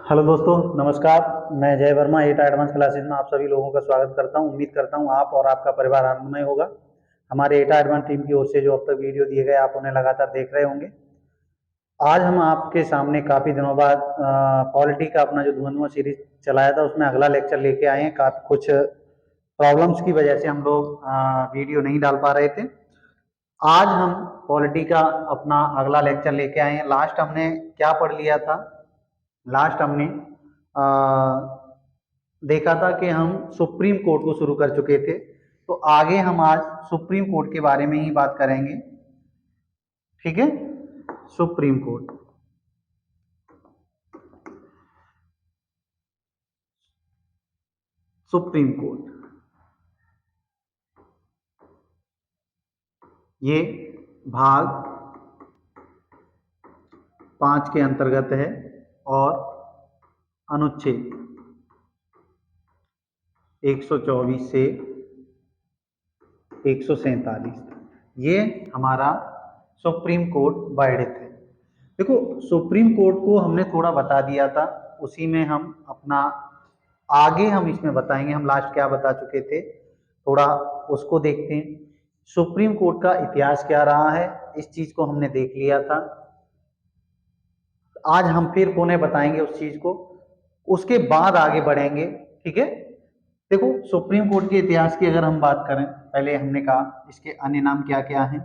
Hello दोस्तों, नमस्कार। मैं जय वर्मा एटा एडवांस क्लासेस में आप सभी लोगों का स्वागत करता हूं। उम्मीद करता हूं आप और आपका परिवार आनंदमय होगा। हमारे एटा एडवांस टीम की ओर से जो अब तक वीडियो दिए गए आप उन्हें लगातार देख रहे होंगे। आज हम आपके सामने काफ़ी दिनों बाद पॉलिटी का अपना जो धुआं सीरीज चलाया था उसमें अगला लेक्चर लेके आए हैं। काफ़ी कुछ प्रॉब्लम्स की वजह से हम लोग वीडियो नहीं डाल पा रहे थे। आज हम पॉलिटी का अपना अगला लेक्चर लेके आए हैं। लास्ट हमने क्या पढ़ लिया था? लास्ट हमने देखा था कि हम सुप्रीम कोर्ट को शुरू कर चुके थे। तो आगे हम आज सुप्रीम कोर्ट के बारे में ही बात करेंगे। ठीक है, सुप्रीम कोर्ट। सुप्रीम कोर्ट ये भाग 5 के अंतर्गत है और अनुच्छेद 124 से 147 ये हमारा सुप्रीम कोर्ट वर्डिक्ट है। देखो, सुप्रीम कोर्ट को हमने थोड़ा बता दिया था, उसी में हम अपना आगे हम इसमें बताएंगे। हम लास्ट क्या बता चुके थे, थोड़ा उसको देखते हैं। सुप्रीम कोर्ट का इतिहास क्या रहा है, इस चीज को हमने देख लिया था। आज हम फिर पुनः बताएंगे उस चीज को, उसके बाद आगे बढ़ेंगे। ठीक है, देखो सुप्रीम कोर्ट के इतिहास की अगर हम बात करें, पहले हमने कहा इसके अन्य नाम क्या क्या हैं।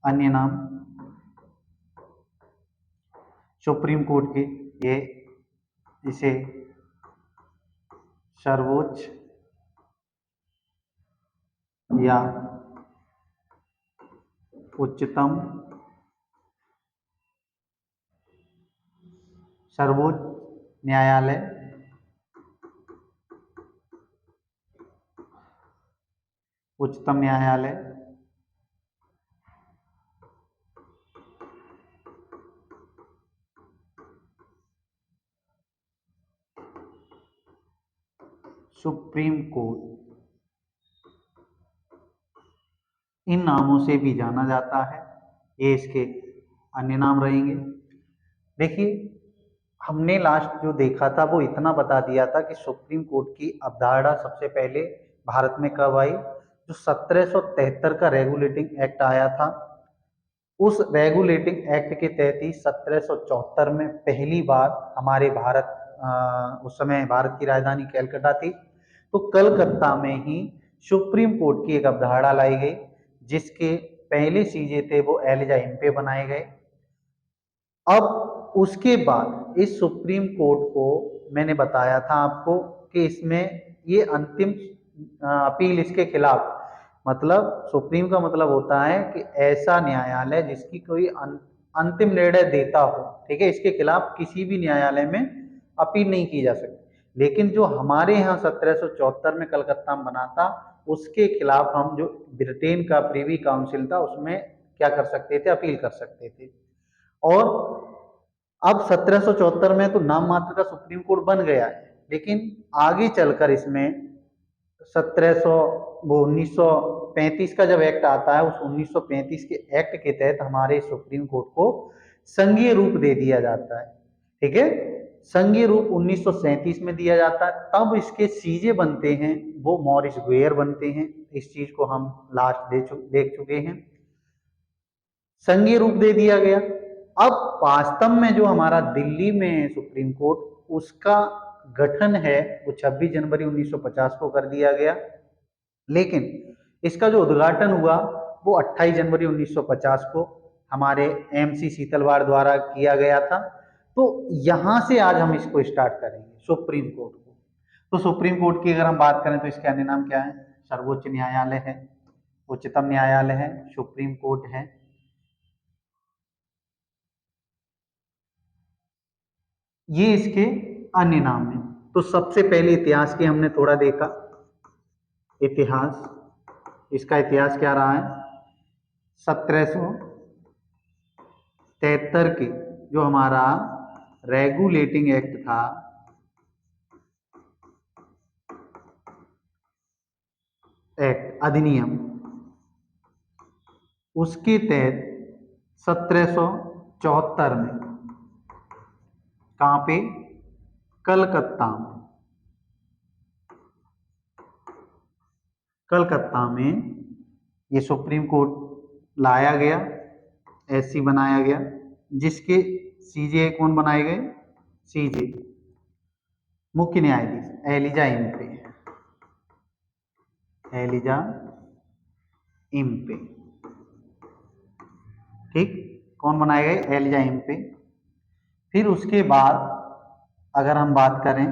अन्य नाम सुप्रीम कोर्ट के, ये इसे सर्वोच्च या उच्चतम, सर्वोच्च न्यायालय, उच्चतम न्यायालय, सुप्रीम कोर्ट, इन नामों से भी जाना जाता है। ये इसके अन्य नाम रहेंगे। देखिए, हमने लास्ट जो देखा था वो इतना बता दिया था कि सुप्रीम कोर्ट की अवधारणा सबसे पहले भारत में कब आई? जो 1773 का रेगुलेटिंग एक्ट आया था, उस रेगुलेटिंग एक्ट के तहत ही 1774 में पहली बार हमारे भारत, उस समय भारत की राजधानी कलकत्ता थी, तो कलकत्ता में ही सुप्रीम कोर्ट की एक अवधारणा लाई गई, जिसके पहले सीजे थे वो एलिजा इम्पे बनाए गए। अब उसके बाद इस सुप्रीम कोर्ट को मैंने बताया था आपको कि इसमें ये अंतिम अपील इसके खिलाफ, मतलब सुप्रीम का मतलब होता है कि ऐसा न्यायालय जिसकी कोई अंतिम निर्णय देता हो। ठीक है, इसके खिलाफ किसी भी न्यायालय में अपील नहीं की जा सकती। लेकिन जो हमारे यहाँ 1774 में कलकत्ता में बना था, उसके खिलाफ हम जो ब्रिटेन का प्रीवी काउंसिल था उसमें क्या कर सकते थे? अपील कर सकते थे। और अब 1774 में तो नाम मात्र का सुप्रीम कोर्ट बन गया है, लेकिन आगे चलकर इसमें 1700 वो 1935 का जब एक्ट आता है, उस 1935 के एक्ट के तहत हमारे सुप्रीम कोर्ट को संघीय रूप दे दिया जाता है। ठीक है, संघीय रूप 1937 में दिया जाता है। तब इसके सीजे बनते हैं वो मॉरिस गुएर बनते हैं। इस चीज को हम लास्ट देख चुके हैं। संघीय रूप दे दिया गया। अब वास्तव में जो हमारा दिल्ली में सुप्रीम कोर्ट, उसका गठन है वो 26 जनवरी 1950 को कर दिया गया, लेकिन इसका जो उद्घाटन हुआ वो 28 जनवरी 1950 को हमारे एमसी शीतलवाड़ द्वारा किया गया था। तो यहां से आज हम इसको स्टार्ट करेंगे, सुप्रीम कोर्ट को। तो सुप्रीम कोर्ट की अगर हम बात करें तो इसके अन्य नाम क्या है? सर्वोच्च न्यायालय है, उच्चतम न्यायालय है, सुप्रीम कोर्ट है। ये इसके अन्य नाम हैं। तो सबसे पहले इतिहास की हमने थोड़ा देखा। इतिहास, इसका इतिहास क्या रहा है? 1773 के जो हमारा रेगुलेटिंग एक्ट था, एक्ट अधिनियम, उसके तहत 1774 में कहाँ पे? कलकत्ता में। कलकत्ता में ये सुप्रीम कोर्ट लाया गया, एससी बनाया गया, जिसके सीजे कौन बनाए गए? सीजे मुख्य न्यायाधीश एलिजा इम्पे, एलिजा इम्पे। ठीक, कौन बनाए गए? Elijah Impey. फिर उसके बाद अगर हम बात करें,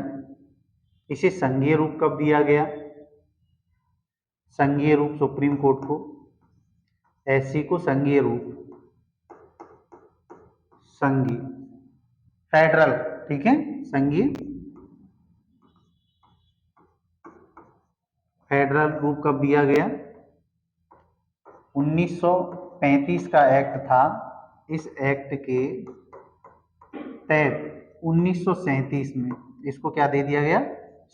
इसे संघीय रूप कब दिया गया? संघीय रूप सुप्रीम कोर्ट को, एससी को संघीय रूप, संघीय, फेडरल, ठीक है, संघीय फेडरल रूप कब दिया गया? 1935 का एक्ट था। इस एक्ट के तहत 1937 में इसको क्या दे दिया गया?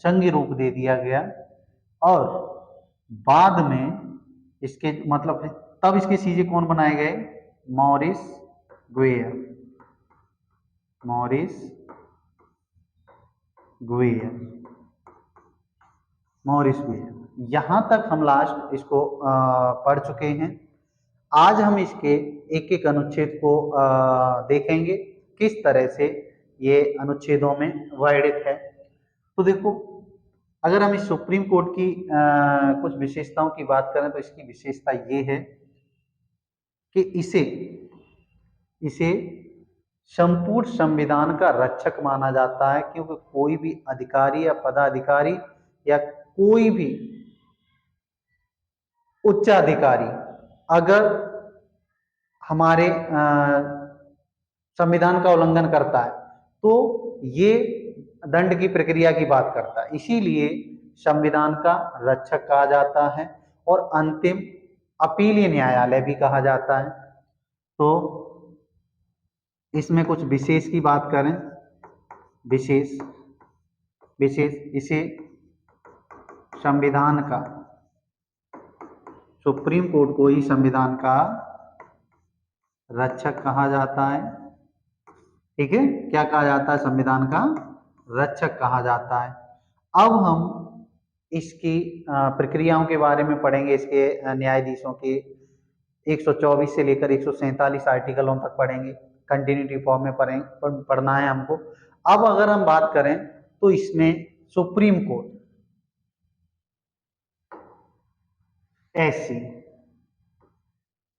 संघीय रूप दे दिया गया। और बाद में इसके मतलब तब इसके सीजे कौन बनाए गए? Maurice Gwyer, Maurice Gwyer, Maurice Gwyer. यहां तक हम लास्ट इसको पढ़ चुके हैं। आज हम इसके एक एक अनुच्छेद को देखेंगे किस तरह से ये अनुच्छेदों में वर्णित है। तो देखो, अगर हम इस सुप्रीम कोर्ट की कुछ विशेषताओं की बात करें तो इसकी विशेषता ये है कि इसे संपूर्ण संविधान का रक्षक माना जाता है, क्योंकि कोई भी अधिकारी या पदाधिकारी या कोई भी उच्चाधिकारी अगर हमारे संविधान का उल्लंघन करता है तो ये दंड की प्रक्रिया की बात करता है। इसीलिए संविधान का रक्षक कहा जाता है और अंतिम अपीलीय न्यायालय भी कहा जाता है। तो इसमें कुछ विशेष की बात करें, विशेष इसे संविधान का, सुप्रीम कोर्ट को ही संविधान का रक्षक कहा जाता है। ठीक है, क्या कहा जाता है? संविधान का रक्षक कहा जाता है। अब हम इसकी प्रक्रियाओं के बारे में पढ़ेंगे। इसके न्यायाधीशों के 124 से लेकर 147 आर्टिकलों तक पढ़ेंगे। कंटिन्यूटी फॉर्म में पढ़ना है हमको। अब अगर हम बात करें तो इसमें सुप्रीम कोर्ट,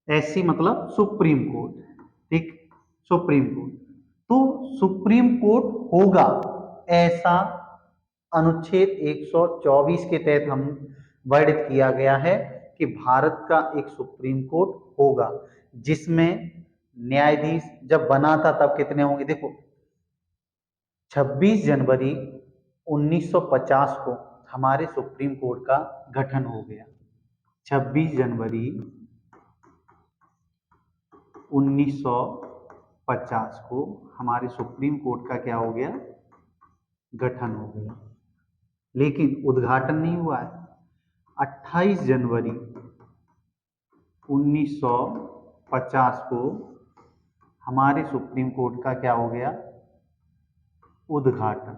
एससी मतलब सुप्रीम कोर्ट, ठीक, सुप्रीम कोर्ट। तो सुप्रीम कोर्ट होगा ऐसा अनुच्छेद 124 के तहत हम वर्णित किया गया है कि भारत का एक सुप्रीम कोर्ट होगा, जिसमें न्यायाधीश जब बना था तब कितने होंगे? देखो, 26 जनवरी 1950 को हमारे सुप्रीम कोर्ट का गठन हो गया। 26 जनवरी 1950 को हमारे सुप्रीम कोर्ट का क्या हो गया? गठन हो गया। लेकिन उद्घाटन नहीं हुआ है। 28 जनवरी 1950 को हमारे सुप्रीम कोर्ट का क्या हो गया? उद्घाटन।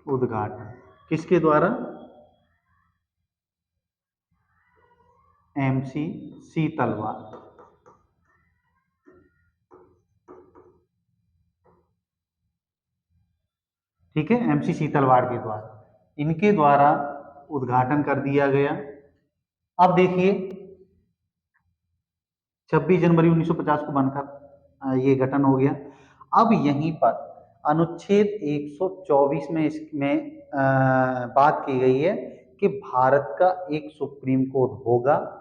उद्घाटन किसके द्वारा? MC सीतलवाड़। ठीक है, MC सीतलवाड़ के द्वारा, इनके द्वारा उद्घाटन कर दिया गया। अब देखिए, 26 जनवरी 1950 को बनकर ये गठन हो गया। अब यहीं पर अनुच्छेद 124 में इसमें बात की गई है कि भारत का एक सुप्रीम कोर्ट होगा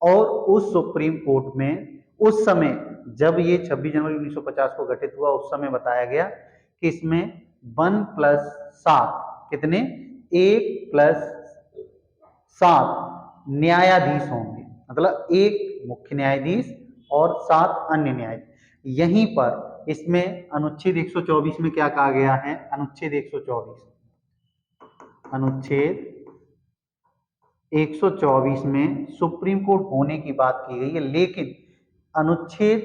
और उस सुप्रीम कोर्ट में उस समय जब ये 26 जनवरी 1950 को गठित हुआ उस समय बताया गया कि इसमें 1+7 कितने? 1+7 न्यायाधीश होंगे, मतलब एक मुख्य न्यायाधीश और 7 अन्य न्यायाधीश। यहीं पर इसमें अनुच्छेद 124 में क्या कहा गया है? अनुच्छेद 124 में सुप्रीम कोर्ट होने की बात की गई है, लेकिन अनुच्छेद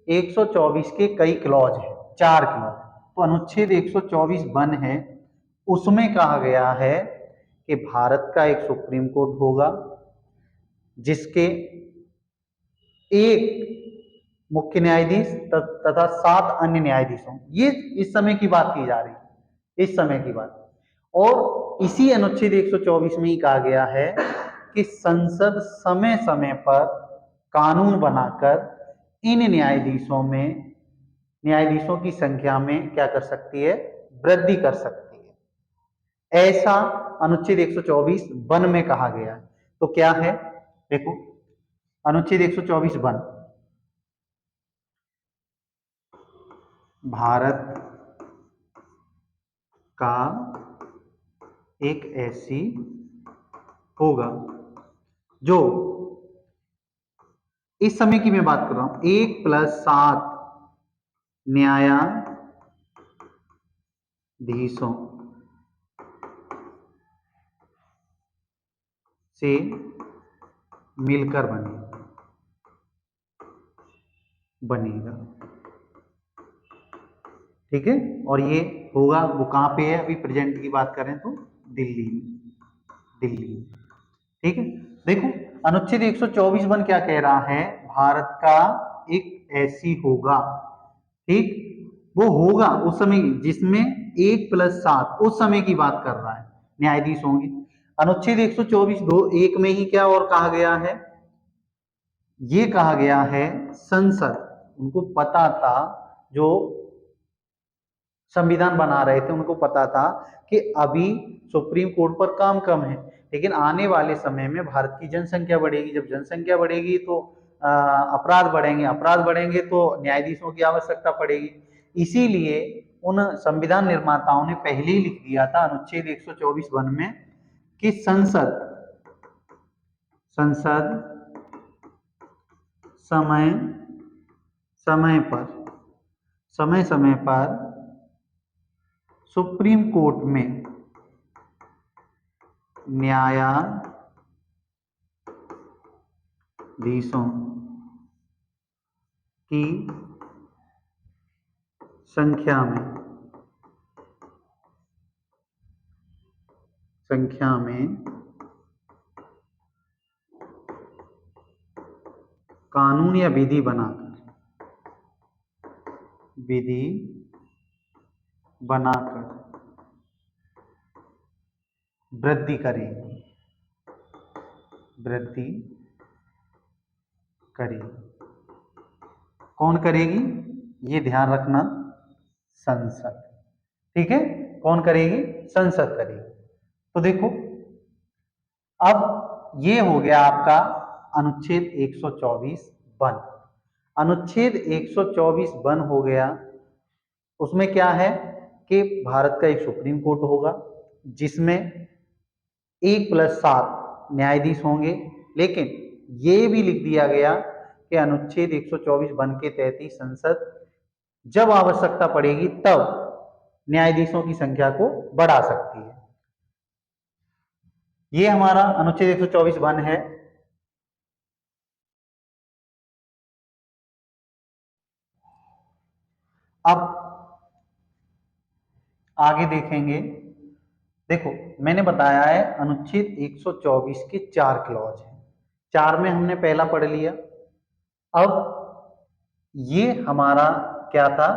124 के कई क्लॉज हैं, 4 क्लॉज। तो अनुच्छेद 124 वन है, उसमें कहा गया है कि भारत का एक सुप्रीम कोर्ट होगा जिसके एक मुख्य न्यायाधीश तथा 7 अन्य न्यायाधीश हों। ये इस समय की बात की जा रही है, इस समय की बात। और इसी अनुच्छेद 124 में ही कहा गया है कि संसद समय समय पर कानून बनाकर इन न्यायाधीशों की संख्या में क्या कर सकती है, वृद्धि कर सकती है। ऐसा अनुच्छेद 124 वन में कहा गया है। तो क्या है, देखो अनुच्छेद 124 वन, भारत का एक ऐसी होगा जो, इस समय की मैं बात कर रहा हूं, 1+7 न्यायाधीशों से मिलकर बनेगा। ठीक है, और ये होगा, वो कहां पे है, अभी प्रेजेंट की बात करें तो दिल्ली दिल्ली। ठीक है, देखो अनुच्छेद 124 वन क्या कह रहा है, भारत का एक ऐसी होगा, ठीक, वो होगा उस समय जिसमें 1+7, उस समय की बात कर रहा है, न्यायाधीश होंगे। अनुच्छेद 124 दो एक में ही क्या और कहा गया है, ये कहा गया है संसद, उनको पता था, जो संविधान बना रहे थे उनको पता था कि अभी सुप्रीम कोर्ट पर काम कम है, लेकिन आने वाले समय में भारत की जनसंख्या बढ़ेगी, जब जनसंख्या बढ़ेगी तो अपराध बढ़ेंगे तो न्यायाधीशों की आवश्यकता पड़ेगी। इसीलिए उन संविधान निर्माताओं ने पहले ही लिख दिया था अनुच्छेद 124 वन में कि संसद समय समय पर सुप्रीम कोर्ट में न्यायाधीशों की संख्या में कानून या विधि बनाकर वृद्धि करेगी। कौन करेगी, ये ध्यान रखना, संसद। ठीक है, कौन करेगी, संसद करेगी। तो देखो अब ये हो गया आपका अनुच्छेद 124 वन। अनुच्छेद 124 वन हो गया, उसमें क्या है कि भारत का एक सुप्रीम कोर्ट होगा जिसमें 1+7 न्यायाधीश होंगे, लेकिन ये भी लिख दिया गया कि अनुच्छेद 124 वन के तहत ही संसद जब आवश्यकता पड़ेगी तब न्यायाधीशों की संख्या को बढ़ा सकती है। ये हमारा अनुच्छेद 124 वन है। अब आगे देखेंगे, देखो मैंने बताया है अनुच्छेद 124 के 4 क्लॉज हैं, 4 में हमने पहला पढ़ लिया। अब ये हमारा क्या था,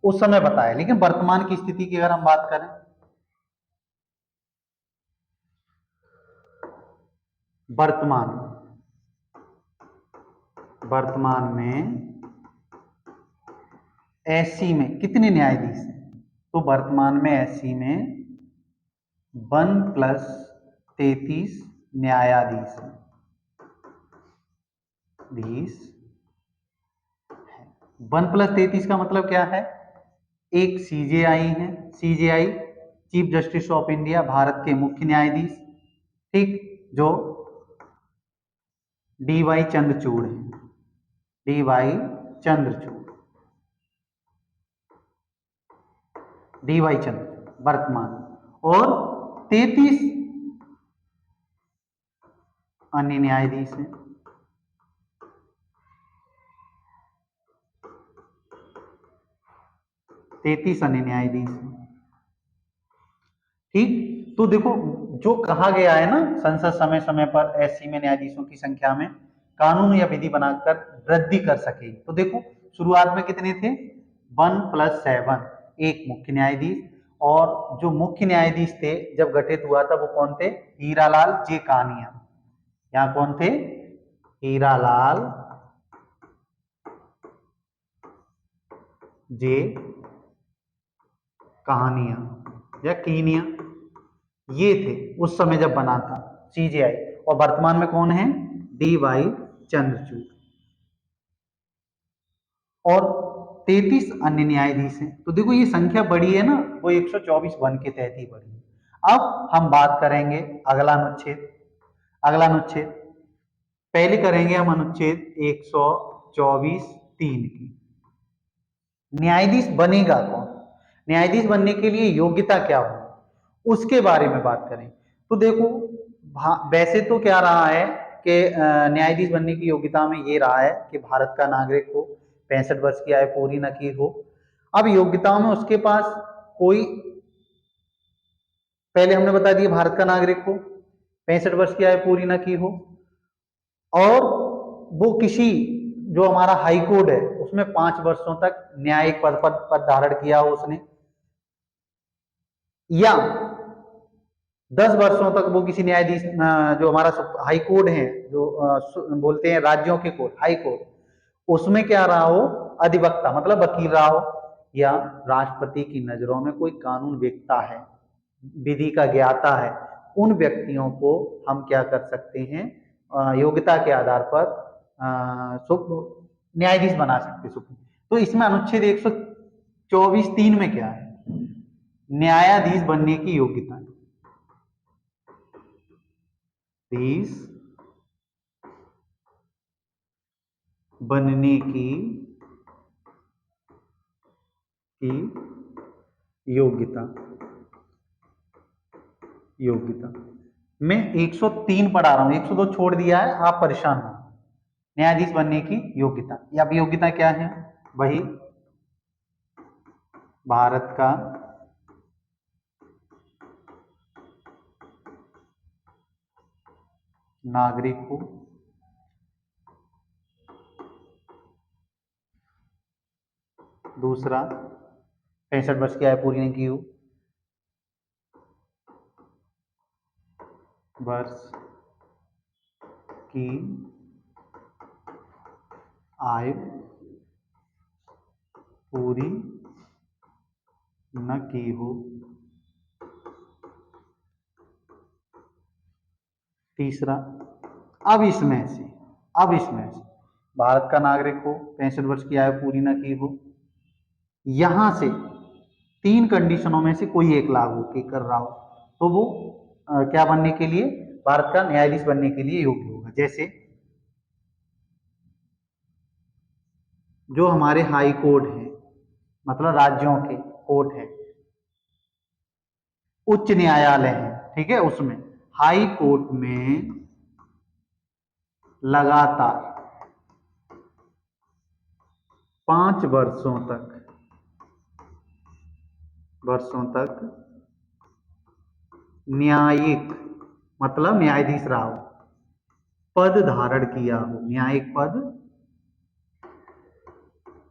उस समय बताया, लेकिन वर्तमान की स्थिति की अगर हम बात करें, वर्तमान में एससी में कितने न्यायाधीश हैं, तो वर्तमान में एससी में 1+33 न्यायाधीश हैं। 1+33 का मतलब क्या है, एक सीजेआई है, CJI chief justice of India, Bharat के मुख्य न्यायाधीश, ठीक, जो डीवाई चंद्रचूड़ है, डीवाई चंद्रचूड़ वर्तमान, और 33 अन्य न्यायाधीश हैं। 33 अन्य न्यायाधीश हैं। ठीक, तो देखो जो कहा गया है ना, संसद समय समय पर ऐसी में न्यायाधीशों की संख्या में कानून या विधि बनाकर वृद्धि कर सके। तो देखो शुरुआत में कितने थे, 1+7, एक मुख्य न्यायाधीश। और जो मुख्य न्यायाधीश थे जब गठित हुआ था वो कौन थे, हीरालाल जे कानिया। यहाँ कौन थे, हीरालाल जे कहानिया या कीनिया, ये थे उस समय जब बना था सीजेआई। और वर्तमान में कौन है, DY चंद्रचूड़। और 33 अन्य न्यायाधीश हैं। तो देखो ये संख्या बड़ी है ना, वो 124 वन के तहत ही बड़ी है। अब हम बात करेंगे अगला अनुच्छेद। अगला अनुच्छेद पहले करेंगे हम अनुच्छेद 124(3) की। न्यायाधीश बनेगा कौन, न्यायाधीश बनने के लिए योग्यता क्या हो, उसके बारे में बात करें। तो देखो वैसे तो क्या रहा है कि न्यायाधीश बनने की योग्यता में ये रहा है कि भारत का नागरिक हो, 65 वर्ष की आयु पूरी न की हो। अब योग्यताओं में उसके पास कोई, पहले हमने बता दिया भारत का नागरिक हो, 65 वर्ष की आयु पूरी न की हो, और वो किसी, जो हमारा हाई कोर्ट है उसमें 5 वर्षों तक न्यायिक पद धारण किया हो उसने, या 10 वर्षों तक वो किसी न्यायाधीश, जो हमारा हाई कोर्ट है, जो बोलते हैं राज्यों के कोर्ट, हाई कोर्ट, उसमें क्या रहा हो, अधिवक्ता मतलब वकील रहा हो। या राष्ट्रपति की नजरों में कोई कानून वेत्ता है, विधि का ज्ञाता है, उन व्यक्तियों को हम क्या कर सकते हैं, योग्यता के आधार पर न्यायाधीश बना सकते हैं। तो इसमें अनुच्छेद 124(3) में क्या है, न्यायाधीश बनने की योग्यता, न्यायाधीश बनने की योग्यता, योग्यता मैं 103 पढ़ा रहा हूं, 102 छोड़ दिया है, आप परेशान हो। न्यायाधीश बनने की योग्यता, या योग्यता क्या है, वही भारत का नागरिक हो, दूसरा 65 वर्ष की आयु पूरी नहीं की हो, वर्ष की आयु पूरी न की हो, तीसरा अब इसमें से भारत का नागरिक हो, 65 वर्ष की आयु पूरी न की हो, यहां से 3 कंडीशनों में से कोई एक लागू कर रहा हो, तो वो क्या बनने के लिए, भारत का न्यायाधीश बनने के लिए योग्य होगा। जैसे जो हमारे हाई कोर्ट हैं, मतलब राज्यों के कोर्ट है, उच्च न्यायालय है, ठीक है, उसमें हाई कोर्ट में लगातार 5 वर्षों तक न्यायिक मतलब न्यायाधीश रहा हो, पद धारण किया हो, न्यायिक पद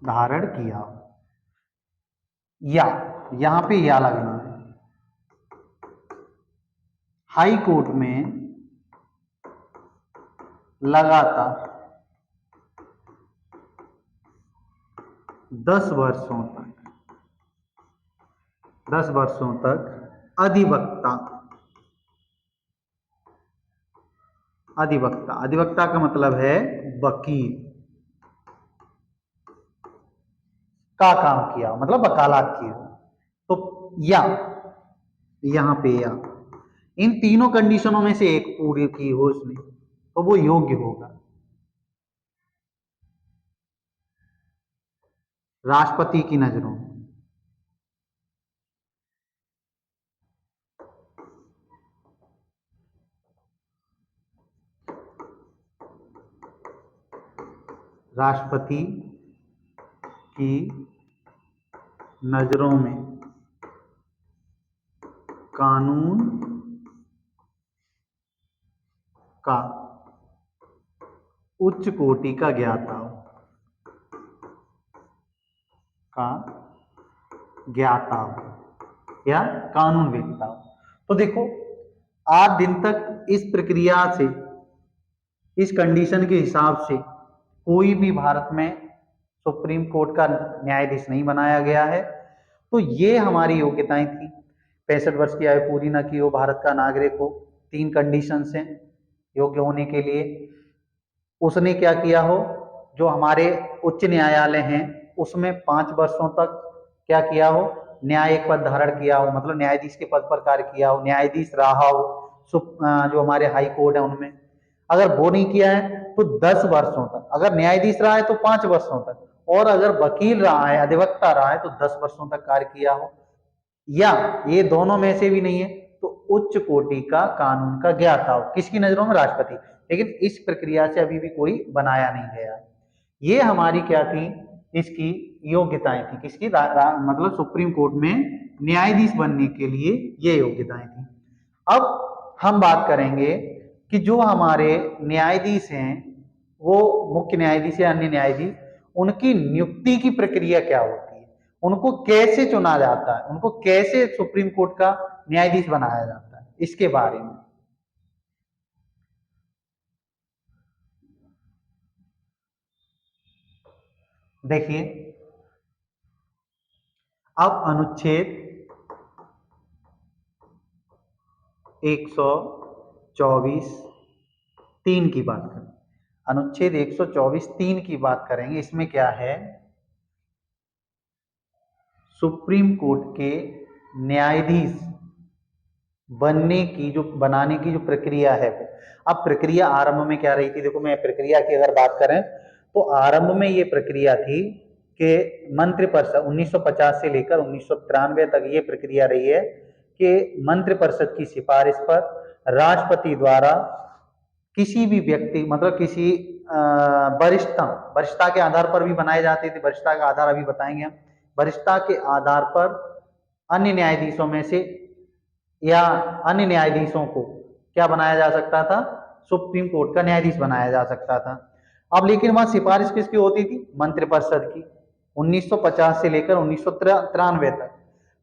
धारण किया हो, या यहां पे या लगना है, हाई कोर्ट में लगातार 10 वर्षों तक अधिवक्ता, अधिवक्ता का मतलब है वकील का काम किया, मतलब वकालत की हो। तो या यहां पे या इन तीनों कंडीशनों में से एक पूरी की हो उसने, तो वो योग्य होगा। राष्ट्रपति की नजरों में राष्ट्रपति की नजरों में कानून का उच्च कोटि का ज्ञाता हो, का ज्ञाता हो या कानून वेत्ता हो। तो देखो, आज दिन तक इस प्रक्रिया से, इस कंडीशन के हिसाब से कोई भी भारत में सुप्रीम कोर्ट का न्यायाधीश नहीं बनाया गया है। तो ये हमारी योग्यताएं थी। 65 वर्ष की आयु पूरी न की हो, भारत का नागरिक हो, 3 कंडीशंस हैं योग्य होने के लिए। उसने क्या किया हो, जो हमारे उच्च न्यायालय हैं उसमें 5 वर्षों तक क्या किया हो, न्यायिक पद धारण किया हो, मतलब न्यायाधीश के पद पर कार्य किया हो, न्यायाधीश रहा हो। जो हमारे हाई कोर्ट है उनमें अगर वो नहीं किया है तो 10 वर्षों तक, अगर न्यायाधीश रहा है तो 5 वर्षों तक, और अगर वकील रहा है, अधिवक्ता रहा है तो 10 वर्षों तक कार्य किया हो, या ये दोनों में से भी नहीं है तो उच्च कोटि का कानून का ज्ञाता हो। किसकी नजरों में? राष्ट्रपति। लेकिन इस प्रक्रिया से अभी भी कोई बनाया नहीं गया। ये हमारी क्या थी, इसकी योग्यताएं थी। किसकी? मतलब सुप्रीम कोर्ट में न्यायाधीश बनने के लिए ये योग्यताएं थी। अब हम बात करेंगे कि जो हमारे न्यायाधीश हैं, वो मुख्य न्यायाधीश या अन्य न्यायाधीश, उनकी नियुक्ति की प्रक्रिया क्या होती है, उनको कैसे चुना जाता है, उनको कैसे सुप्रीम कोर्ट का न्यायाधीश बनाया जाता है, इसके बारे में। देखिए, अब अनुच्छेद 124(3) की बात करें। अनुच्छेद 124(3) की बात करेंगे। इसमें क्या है, सुप्रीम कोर्ट के न्यायाधीश बनाने की जो प्रक्रिया है वो। अब प्रक्रिया आरंभ में क्या रही थी, देखो, मैं प्रक्रिया की अगर बात करें तो आरंभ में ये प्रक्रिया थी कि मंत्रिपरिषद 1950 से लेकर 1993 तक ये प्रक्रिया रही है कि मंत्रिपरिषद की सिफारिश पर राष्ट्रपति द्वारा किसी भी व्यक्ति, मतलब किसी वरिष्ठता के आधार पर भी बनाए जाते थे। वरिष्ठता का आधार अभी बताएंगे हम। वरिष्ठता के आधार पर अन्य न्यायाधीशों में से या अन्य न्यायाधीशों को क्या बनाया जा सकता था, सुप्रीम कोर्ट का न्यायाधीश बनाया जा सकता था। अब लेकिन वहां सिफारिश किसकी होती थी? मंत्रिपरिषद की। 1950 से लेकर 1993 तक।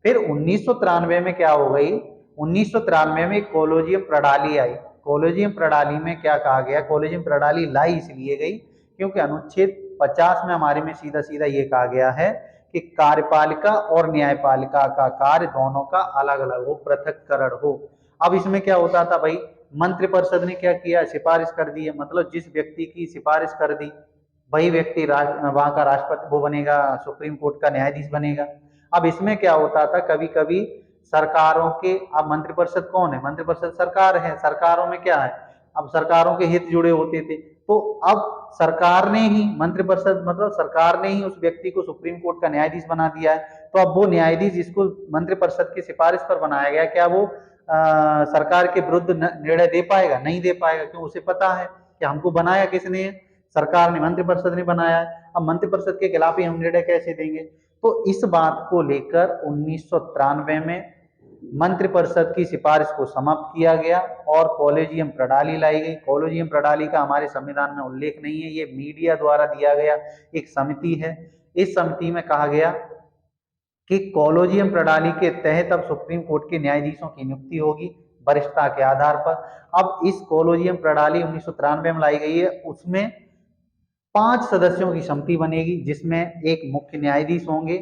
फिर 1993 में क्या हो गई, 1993 में कॉलेजियम प्रणाली आई। कॉलेजियम प्रणाली में क्या कहा गया, कॉलेजियम प्रणाली लाई इसलिए गई क्योंकि अनुच्छेद 50 में हमारे में सीधा सीधा ये कहा गया है कि कार्यपालिका और न्यायपालिका का कार्य दोनों का अलग अलग हो, पृथक्करण हो। अब इसमें क्या होता था भाई, मंत्रिपरिषद ने क्या किया, सिफारिश कर दी है, मतलब जिस व्यक्ति की सिफारिश कर दी वही व्यक्ति वहां का राष्ट्रपति वो बनेगा, सुप्रीम कोर्ट का न्यायाधीश बनेगा। अब इसमें क्या होता था, कभी कभी सरकारों के, अब मंत्रिपरिषद कौन है? मंत्रिपरिषद सरकार है। सरकारों में क्या है, अब सरकारों के हित जुड़े होते थे। तो अब सरकार ने ही, मंत्रिपरिषद मतलब सरकार ने ही उस व्यक्ति को सुप्रीम कोर्ट का न्यायाधीश बना दिया है। तो अब वो न्यायाधीश जिसको मंत्रिपरिषद की सिफारिश पर बनाया गया, क्या वो सरकार के विरुद्ध निर्णय दे पाएगा? नहीं दे पाएगा, क्यों? उसे पता है कि हमको बनाया किसने है, सरकार ने, मंत्रिपरिषद ने बनाया है। अब मंत्रिपरिषद के खिलाफ ही हम निर्णय कैसे देंगे? तो इस बात को लेकर 1993 में मंत्रिपरिषद की सिफारिश को समाप्त किया गया और कॉलेजियम प्रणाली लाई गई। कॉलेजियम प्रणाली का हमारे संविधान में उल्लेख नहीं है, ये मीडिया द्वारा दिया गया एक समिति है। इस समिति में कहा गया कि कॉलेजियम प्रणाली के तहत अब सुप्रीम कोर्ट के न्यायाधीशों की नियुक्ति होगी वरिष्ठता के आधार पर। अब इस कॉलेजियम प्रणाली 1993 में लाई गई है, उसमें 5 सदस्यों की समिति बनेगी, जिसमें एक मुख्य न्यायाधीश होंगे,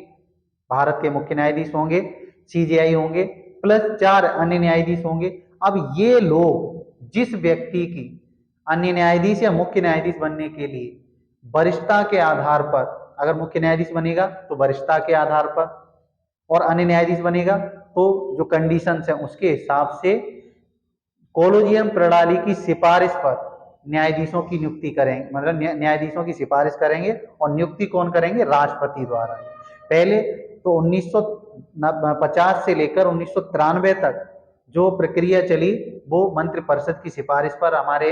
भारत के मुख्य न्यायाधीश होंगे, सीजेआई होंगे, प्लस 4 अन्य न्यायाधीश होंगे। अब ये लोग जिस व्यक्ति की अन्य न्यायाधीश या मुख्य न्यायाधीश बनने के लिए वरिष्ठता के आधार पर, अगर मुख्य न्यायाधीश बनेगा तो वरिष्ठता के आधार पर, और अन्य न्यायाधीश बनेगा तो जो कंडीशंस हैं उसके हिसाब से कॉलेजियम प्रणाली की सिफारिश पर न्यायाधीशों की नियुक्ति करेंगे, मतलब न्यायाधीशों की सिफारिश करेंगे। और नियुक्ति कौन करेंगे? राष्ट्रपति द्वारा। पहले तो 1950 से लेकर 1993 तक जो प्रक्रिया चली वो मंत्रिपरिषद की सिफारिश पर हमारे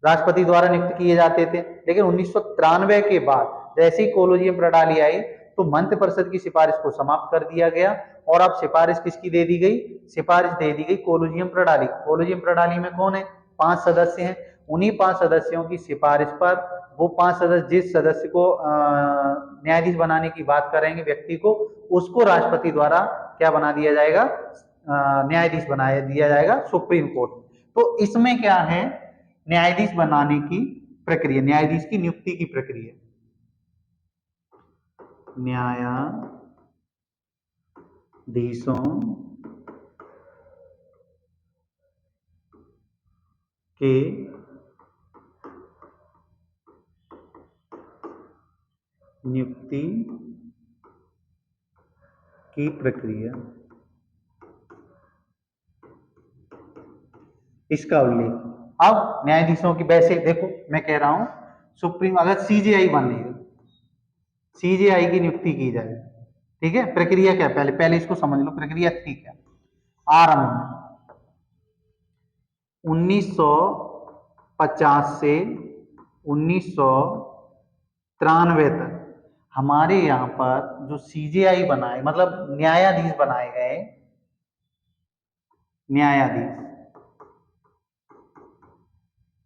राष्ट्रपति द्वारा नियुक्त किए जाते थे। लेकिन 1993 के बाद जैसे ही कॉलेजियम प्रणाली आई तो मंत्रिपरिषद की सिफारिश को समाप्त कर दिया गया और अब सिफारिश किसकी दे दी गई? सिफारिश दे दी गई कोलिजियम प्रणाली। कोलिजियम प्रणाली में कौन है? 5 सदस्य हैं। उन्हीं 5 सदस्यों की सिफारिश पर वो 5 सदस्य जिस सदस्य को न्यायाधीश बनाने की बात करेंगे व्यक्ति को, उसको राष्ट्रपति द्वारा क्या बना दिया जाएगा? न्यायाधीश बनाया दिया जाएगा सुप्रीम कोर्ट में। तो इसमें क्या है? न्यायाधीश बनाने की प्रक्रिया, न्यायाधीश की नियुक्ति की प्रक्रिया, न्यायाधीशों के नियुक्ति की प्रक्रिया, इसका उल्लेख। अब न्यायाधीशों की, वैसे देखो मैं कह रहा हूं सुप्रीम, अगर सीजेआई बनेगा, सीजेआई की नियुक्ति की जाए, ठीक है, प्रक्रिया क्या? पहले पहले इसको समझ लो, प्रक्रिया थी क्या? आरंभ में 1950 से 1993 तक हमारे यहाँ पर जो सीजेआई बनाए, मतलब न्यायाधीश बनाए गए,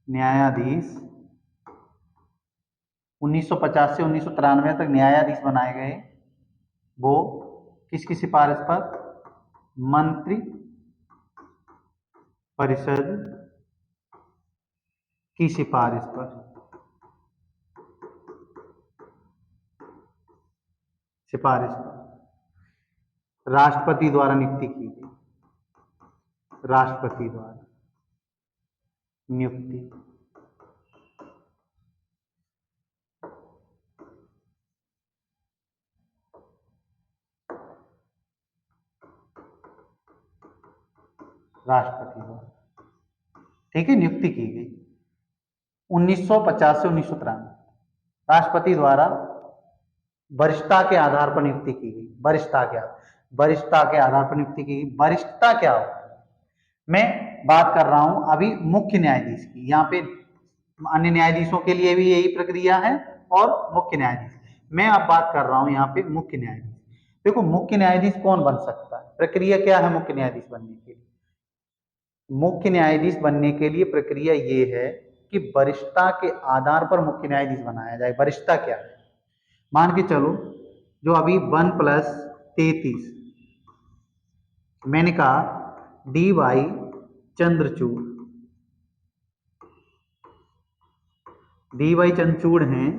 न्यायाधीश 1950 से 1993 तक न्यायाधीश बनाए गए, वो किसकी सिफारिश पर? मंत्री परिषद की सिफारिश पर, राष्ट्रपति द्वारा नियुक्ति की गई, राष्ट्रपति द्वारा नियुक्ति। राष्ट्रपति द्वारा, ठीक है, नियुक्ति की गई 1950 से 1993। राष्ट्रपति द्वारा वरिष्ठता के आधार पर नियुक्ति की गई, वरिष्ठता के आधार पर नियुक्ति की गई। वरिष्ठता क्या होता है? मैं बात कर रहा हूं अभी मुख्य न्यायाधीश की, यहाँ पे अन्य न्यायाधीशों के लिए भी यही प्रक्रिया है और मुख्य न्यायाधीश। मैं अब बात कर रहा हूं यहाँ पे मुख्य न्यायाधीश। देखो मुख्य न्यायाधीश कौन बन सकता है? प्रक्रिया क्या है मुख्य न्यायाधीश बनने के लिए? मुख्य न्यायाधीश बनने के लिए प्रक्रिया ये है कि वरिष्ठता के आधार पर मुख्य न्यायाधीश बनाया जाए। वरिष्ठता क्या है? मान के चलो जो अभी 1+33 मैंने कहा डी.वाई. चंद्रचूड़ हैं,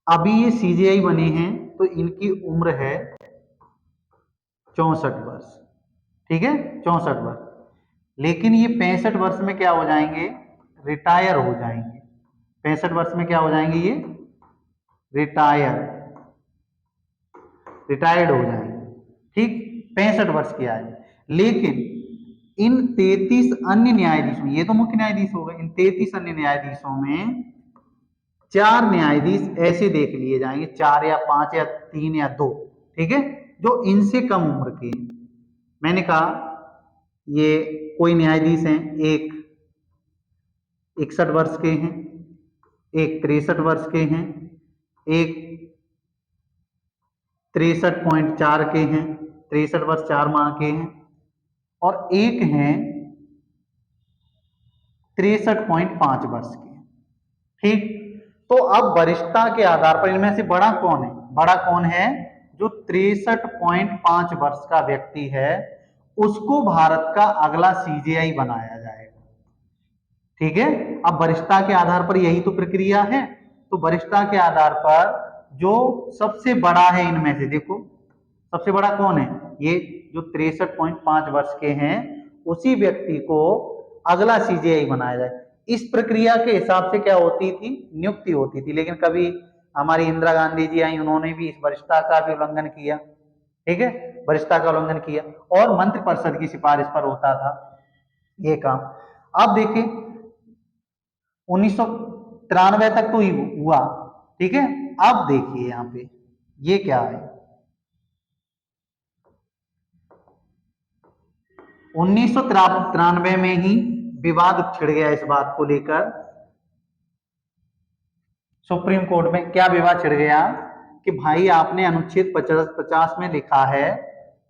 अभी ये सीजेआई बने हैं तो इनकी उम्र है 64 वर्ष, ठीक है, 64 वर्ष। लेकिन ये 65 वर्ष में क्या हो जाएंगे? रिटायर हो जाएंगे। 65 वर्ष में क्या हो जाएंगे? ये रिटायर्ड हो जाएंगे, ठीक, 65 वर्ष के आए। लेकिन इन 33 अन्य न्यायाधीशों, ये तो मुख्य न्यायाधीश हो गए, इन 33 अन्य न्यायाधीशों में 4 न्यायाधीश ऐसे देख लिए जाएंगे, 4 या 5 या 3 या 2, ठीक है, जो इनसे कम उम्र के हैं। मैंने कहा ये कोई न्यायाधीश हैं, एक 61 वर्ष के हैं, एक 63 वर्ष के हैं, एक 63.4 के हैं, 63 वर्ष 4 माह के हैं, और एक हैं 63.5 वर्ष के, ठीक। तो अब वरिष्ठता के आधार पर इनमें से बड़ा कौन है? बड़ा कौन है? जो 63.5 वर्ष का व्यक्ति है उसको भारत का अगला सीजेआई बनाया जाएगा, ठीक है। अब वरिष्ठता के आधार पर यही तो प्रक्रिया है। तो वरिष्ठता के आधार पर जो सबसे बड़ा है इनमें से, देखो सबसे बड़ा कौन है? ये जो 63.5 वर्ष के हैं उसी व्यक्ति को अगला सीजेआई बनाया जाए। इस प्रक्रिया के हिसाब से क्या होती थी? नियुक्ति होती थी। लेकिन कभी हमारी इंदिरा गांधी जी आई, उन्होंने भी इस वरिष्ठता का भी उल्लंघन किया, ठीक है, वरिष्ठता का उल्लंघन किया और मंत्रिपरिषद की सिफारिश पर होता था ये काम। अब देखिए 1993 तक तो हुआ, ठीक है। अब देखिए यहाँ पे ये क्या है, 1993 में ही विवाद छिड़ गया इस बात को लेकर सुप्रीम कोर्ट में। क्या विवाद छिड़ गया? कि भाई आपने अनुच्छेद 50 में लिखा है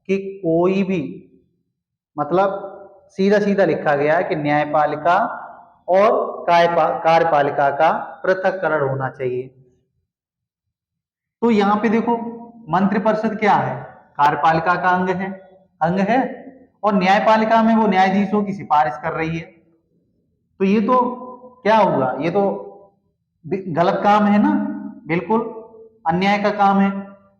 कि कोई भी, मतलब सीधा सीधा लिखा गया है कि न्यायपालिका और कार्यपालिका का पृथक्करण होना चाहिए। तो यहाँ पे देखो मंत्रिपरिषद क्या है, कार्यपालिका का अंग है और न्यायपालिका में वो न्यायाधीशों की सिफारिश कर रही है। तो ये तो क्या हुआ, ये तो गलत काम है ना, बिल्कुल अन्याय का काम है।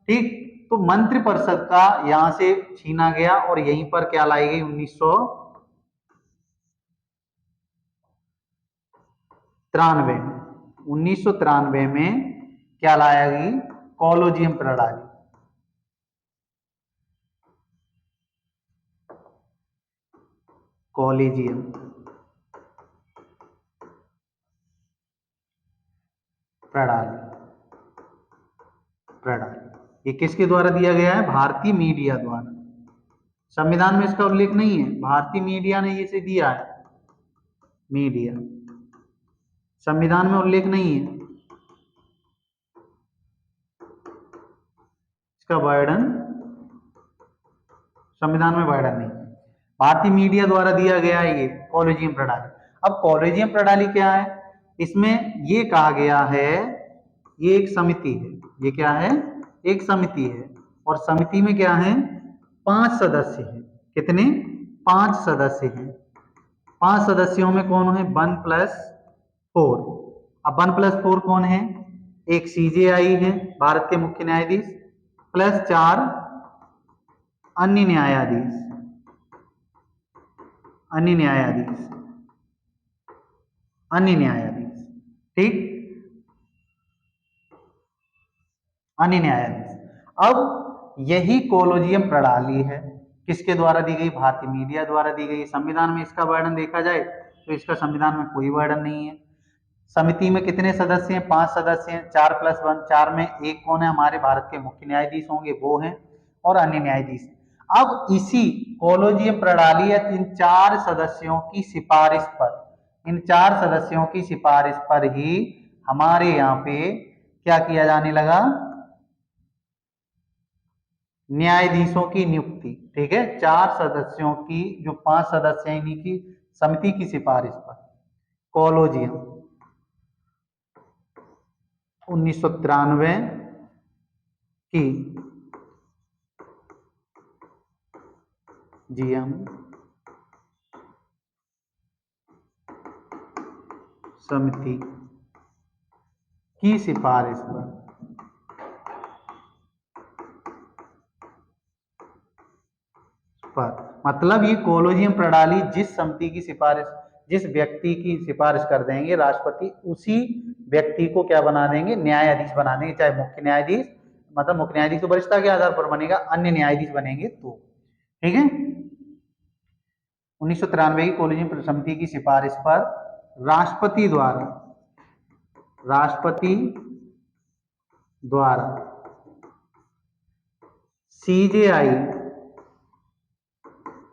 ठीक, तो मंत्रिपरिषद का यहां से छीना गया और यहीं पर क्या लाई गई 1993 में क्या लाया गई, कॉलोजियम प्रणाली। कॉलेजियम प्रणाली प्रणाली ये किसके द्वारा दिया गया है, भारतीय मीडिया द्वारा। संविधान में इसका उल्लेख नहीं है, भारतीय मीडिया ने इसे दिया है। मीडिया, संविधान में उल्लेख नहीं है, इसका वर्णन संविधान में वर्णन नहीं है, भारतीय मीडिया द्वारा दिया गया है ये कॉलेजियम प्रणाली। अब कॉलेजियम प्रणाली क्या है, इसमें ये कहा गया है ये एक समिति है, ये क्या है, एक समिति है और समिति में क्या है, 5 सदस्य हैं। कितने, 5 सदस्य हैं। 5 सदस्यों में कौन है, 1+4। अब 1+4 कौन है, एक सीजेआई है भारत के मुख्य न्यायाधीश प्लस 4 अन्य न्यायाधीश, अन्य न्यायाधीश, ठीक, अन्य न्यायाधीश। अब यही कॉलेजियम प्रणाली है, किसके द्वारा दी गई, भारतीय मीडिया द्वारा दी गई। संविधान में इसका वर्णन देखा जाए तो इसका संविधान में कोई वर्णन नहीं है। समिति में कितने सदस्य हैं, 5 सदस्य हैं, 4+1, 4 में एक कौन है, हमारे भारत के मुख्य न्यायाधीश होंगे वो हैं और अन्य न्यायाधीश। अब इसी कॉलेजियम प्रणाली या इन 4 सदस्यों की सिफारिश पर, इन 4 सदस्यों की सिफारिश पर ही हमारे यहाँ पे क्या किया जाने लगा, न्यायाधीशों की नियुक्ति। ठीक है, 4 सदस्यों की, जो 5 सदस्य हैं इन्हीं की समिति की सिफारिश पर कॉलेजियम 1993 की जीएम समिति की सिफारिश पर मतलब ये कॉलेजियम प्रणाली जिस समिति की सिफारिश, जिस व्यक्ति की सिफारिश कर देंगे राष्ट्रपति, उसी व्यक्ति को क्या बना देंगे, न्यायाधीश बना देंगे। चाहे मुख्य न्यायाधीश, मतलब मुख्य न्यायाधीश तो वरिष्ठता के आधार पर बनेगा, अन्य न्यायाधीश बनेंगे तो। ठीक है, 1993 की कॉलेजियम समिति की सिफारिश पर राष्ट्रपति द्वारा सीजेआई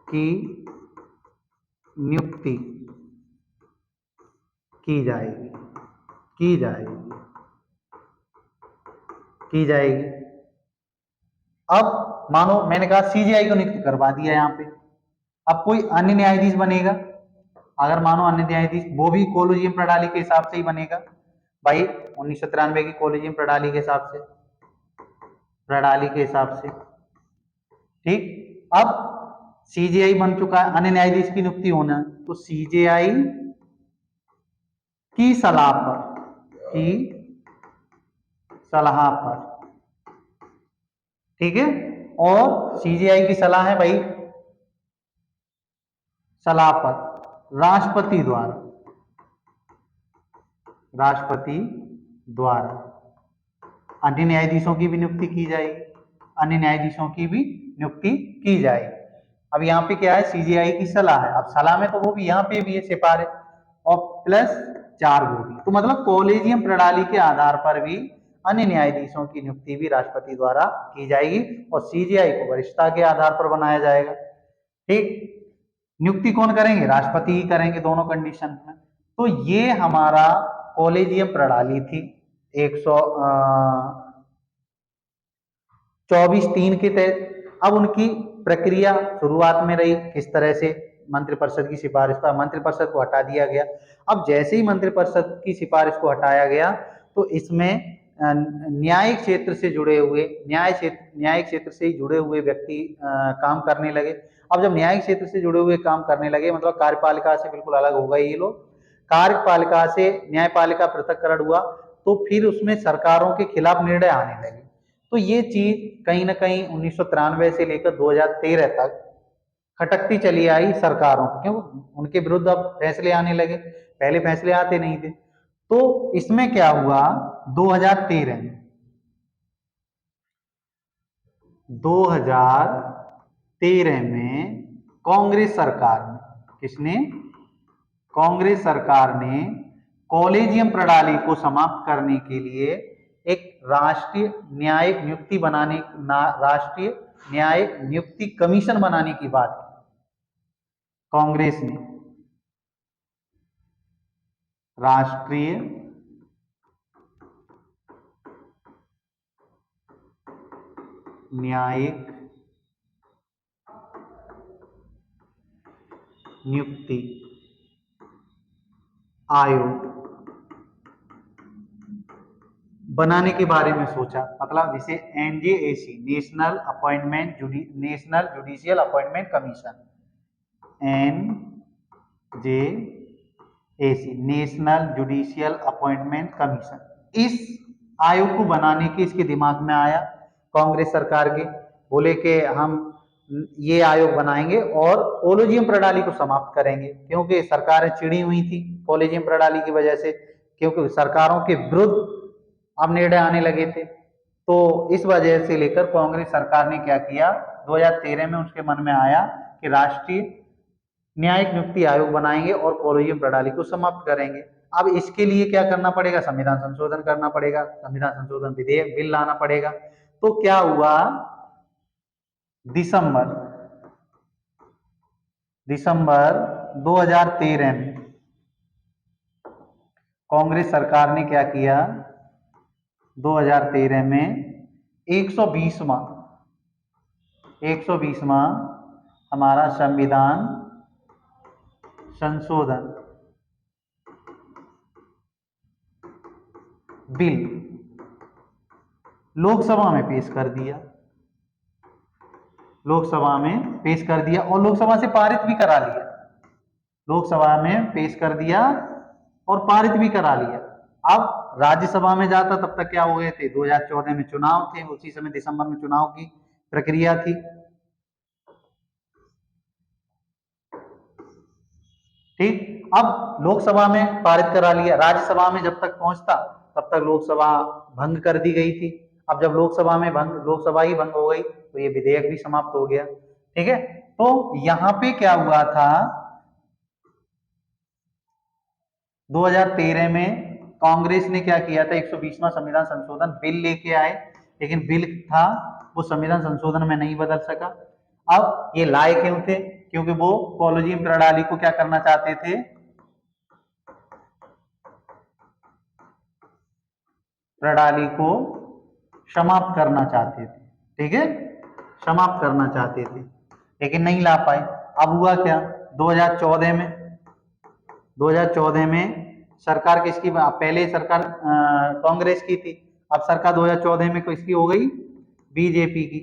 की नियुक्ति की जाएगी। अब मानो मैंने कहा सीजेआई को नियुक्त करवा दिया यहाँ पे, अब कोई अन्य न्यायाधीश बनेगा, अगर मानो अन्य न्यायाधीश, वो भी कॉलेजियम प्रणाली के हिसाब से ही बनेगा भाई, 1993 की कॉलेजियम प्रणाली के हिसाब से। ठीक, अब सीजेआई बन चुका है, अन्य न्यायाधीश की नियुक्ति होना है, तो सीजेआई की सलाह पर, ठीक है, और सीजेआई की सलाह है भाई, सलाह पर राष्ट्रपति द्वारा अन्य न्यायाधीशों की भी नियुक्ति की जाएगी। अब यहाँ पे क्या है, सीजेआई की सलाह है, अब सलाह में तो वो भी यहाँ पे भी है सिफारिश और +4 वो भी, तो मतलब कॉलेजियम प्रणाली के आधार पर भी अन्य न्यायाधीशों की नियुक्ति भी राष्ट्रपति द्वारा की जाएगी और सीजेआई को वरिष्ठता के आधार पर बनाया जाएगा। ठीक, नियुक्ति कौन करेंगे, राष्ट्रपति ही करेंगे दोनों कंडीशन में। तो ये हमारा कॉलेजियम प्रणाली थी 24(3) के तहत अब उनकी प्रक्रिया शुरुआत में रही किस तरह से मंत्रिपरिषद की सिफारिश पर मंत्रिपरिषद को हटा दिया गया। अब जैसे ही मंत्रिपरिषद की सिफारिश को हटाया गया तो इसमें न्यायिक क्षेत्र से जुड़े हुए न्यायिक क्षेत्र से ही जुड़े हुए व्यक्ति काम करने लगे। अब जब न्यायिक क्षेत्र से जुड़े हुए काम करने लगे मतलब कार्यपालिका से बिल्कुल अलग हो गए ये लोग, कार्यपालिका से न्यायपालिका पृथक्करण हुआ तो फिर उसमें सरकारों के खिलाफ निर्णय आने लगे। तो ये चीज कहीं ना कहीं 1993 से लेकर 2013 तक खटकती चली आई सरकारों को, क्यों उनके विरुद्ध अब फैसले आने लगे, पहले फैसले आते नहीं थे। तो इसमें क्या हुआ 2013 में 2013 में कांग्रेस सरकार ने किसने कांग्रेस सरकार ने कॉलेजियम प्रणाली को समाप्त करने के लिए एक राष्ट्रीय न्यायिक नियुक्ति कमीशन बनाने की बात की कांग्रेस ने। राष्ट्रीय न्यायिक नियुक्ति आयोग बनाने के बारे में सोचा, मतलब जिसे NJAC national judicial appointment commission, NJAC national judicial appointment commission, इस आयोग को बनाने की इसके दिमाग में आया कांग्रेस सरकार के, बोले कि हम ये आयोग बनाएंगे और कॉलेजियम प्रणाली को समाप्त करेंगे, क्योंकि सरकारें चिड़ी हुई थी कॉलेजियम प्रणाली की वजह से, क्योंकि सरकारों के विरुद्ध अब निर्णय आने लगे थे। तो इस वजह से लेकर कांग्रेस सरकार ने क्या किया 2013 में उसके मन में आया कि राष्ट्रीय न्यायिक नियुक्ति आयोग बनाएंगे और कॉलेजियम प्रणाली को समाप्त करेंगे। अब इसके लिए क्या करना पड़ेगा, संविधान संशोधन करना पड़ेगा, संविधान संशोधन विधेयक बिल लाना पड़ेगा। तो क्या हुआ दिसंबर 2013 में कांग्रेस सरकार ने क्या किया 2013 में 120वां हमारा संविधान संशोधन बिल लोकसभा में पेश कर दिया, और लोकसभा से पारित भी करा लिया, लोकसभा में पेश कर दिया और पारित भी करा लिया। अब राज्यसभा में जाता तब तक क्या हो गए थे 2014 में चुनाव थे, उसी समय दिसंबर में चुनाव की प्रक्रिया थी। ठीक, अब लोकसभा में पारित करा लिया, राज्यसभा में जब तक पहुंचता तब तक लोकसभा भंग कर दी गई थी। अब जब लोकसभा ही भंग हो गई तो ये विधेयक भी समाप्त हो गया। ठीक है, तो यहां पे क्या हुआ था 2013 में कांग्रेस ने क्या किया था 120वां संविधान संशोधन बिल लेके आए, लेकिन बिल था वो संविधान संशोधन में नहीं बदल सका। अब ये लाए क्यों थे, क्योंकि वो कॉलेजियम प्रणाली को क्या करना चाहते थे, प्रणाली को समाप्त करना चाहते थे। ठीक है, समाप्त करना चाहते थे लेकिन नहीं ला पाए। अब हुआ क्या 2014 में सरकार किसकी, पहले सरकार कांग्रेस की थी, अब सरकार 2014 में किसकी हो गई बीजेपी की।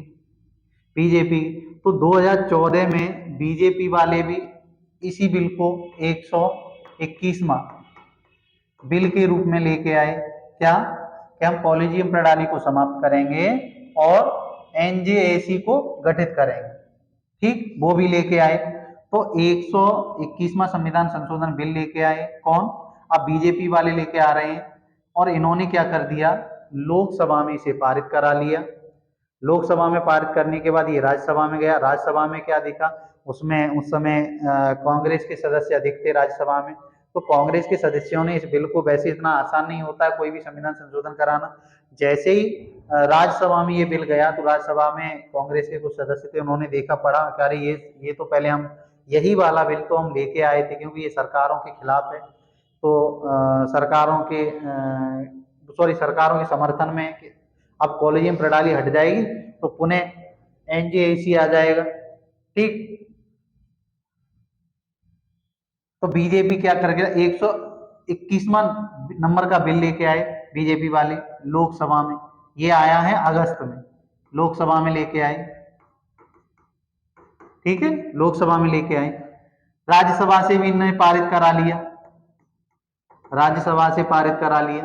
तो 2014 में बीजेपी वाले भी इसी बिल को 121वां बिल के रूप में लेके आए, क्या कि हम कॉलेजियम प्रणाली को समाप्त करेंगे और एनजेएसी को गठित करेंगे। ठीक, वो भी लेके आए। तो 121वां संविधान संशोधन बिल लेके आए कौन, अब बीजेपी वाले लेके आ रहे हैं, और इन्होंने क्या कर दिया लोकसभा में इसे पारित करा लिया। लोकसभा में पारित करने के बाद ये राज्यसभा में गया, राज्यसभा में क्या दिखा उसमें उस समय कांग्रेस के सदस्य अधिक थे राज्यसभा में, तो कांग्रेस के सदस्यों ने इस बिल को, वैसे इतना आसान नहीं होता है कोई भी संविधान संशोधन कराना, जैसे ही राज्यसभा में ये बिल गया तो राज्यसभा में कांग्रेस के कुछ सदस्य थे, उन्होंने देखा पढ़ा कि अरे ये तो पहले हम यही वाला बिल तो हम लेके आए थे, क्योंकि ये सरकारों के खिलाफ है, तो सरकारों के समर्थन में अब कॉलेजियम प्रणाली हट जाएगी तो पुनः एनजेएसी आ जाएगा। ठीक, तो बीजेपी क्या कर गया, 121वां नंबर का बिल लेके आए बीजेपी वाले लोकसभा में। ये आया है अगस्त में, लोकसभा में लेके आए। ठीक है, लोकसभा में लेके आए, राज्यसभा से भी इन्होंने पारित करा लिया, राज्यसभा से पारित करा लिया,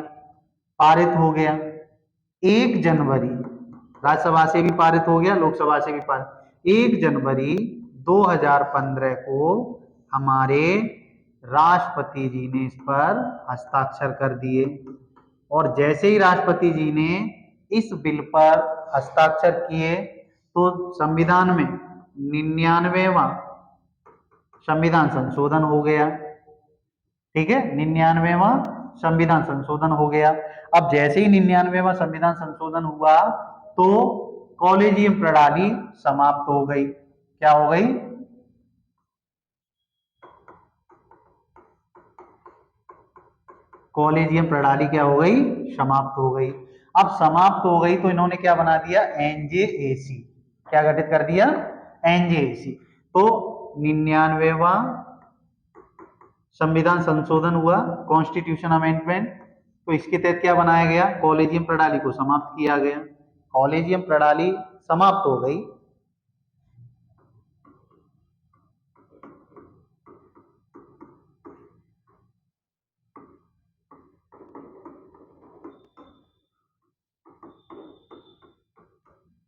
पारित हो गया 1 जनवरी, राज्यसभा से भी पारित हो गया, लोकसभा से भी पारित। 1 जनवरी 2015 को हमारे राष्ट्रपति जी ने इस पर हस्ताक्षर कर दिए। और जैसे ही राष्ट्रपति जी ने इस बिल पर हस्ताक्षर किए तो संविधान में 99वां संविधान संशोधन हो गया। ठीक है, 99वां संविधान संशोधन हो गया। अब जैसे ही 99वां संविधान संशोधन हुआ तो कॉलेजियम प्रणाली समाप्त हो गई। क्या हो गई? कॉलेजियम प्रणाली क्या हो गई? समाप्त हो गई। अब समाप्त हो गई तो इन्होंने क्या बना दिया? एनजेएसी। क्या गठित कर दिया? एनजेएसी। तो 99वां संविधान संशोधन हुआ, कॉन्स्टिट्यूशन अमेंडमेंट, तो इसके तहत क्या बनाया गया? कॉलेजियम प्रणाली को समाप्त किया गया। कॉलेजियम प्रणाली समाप्त हो गई।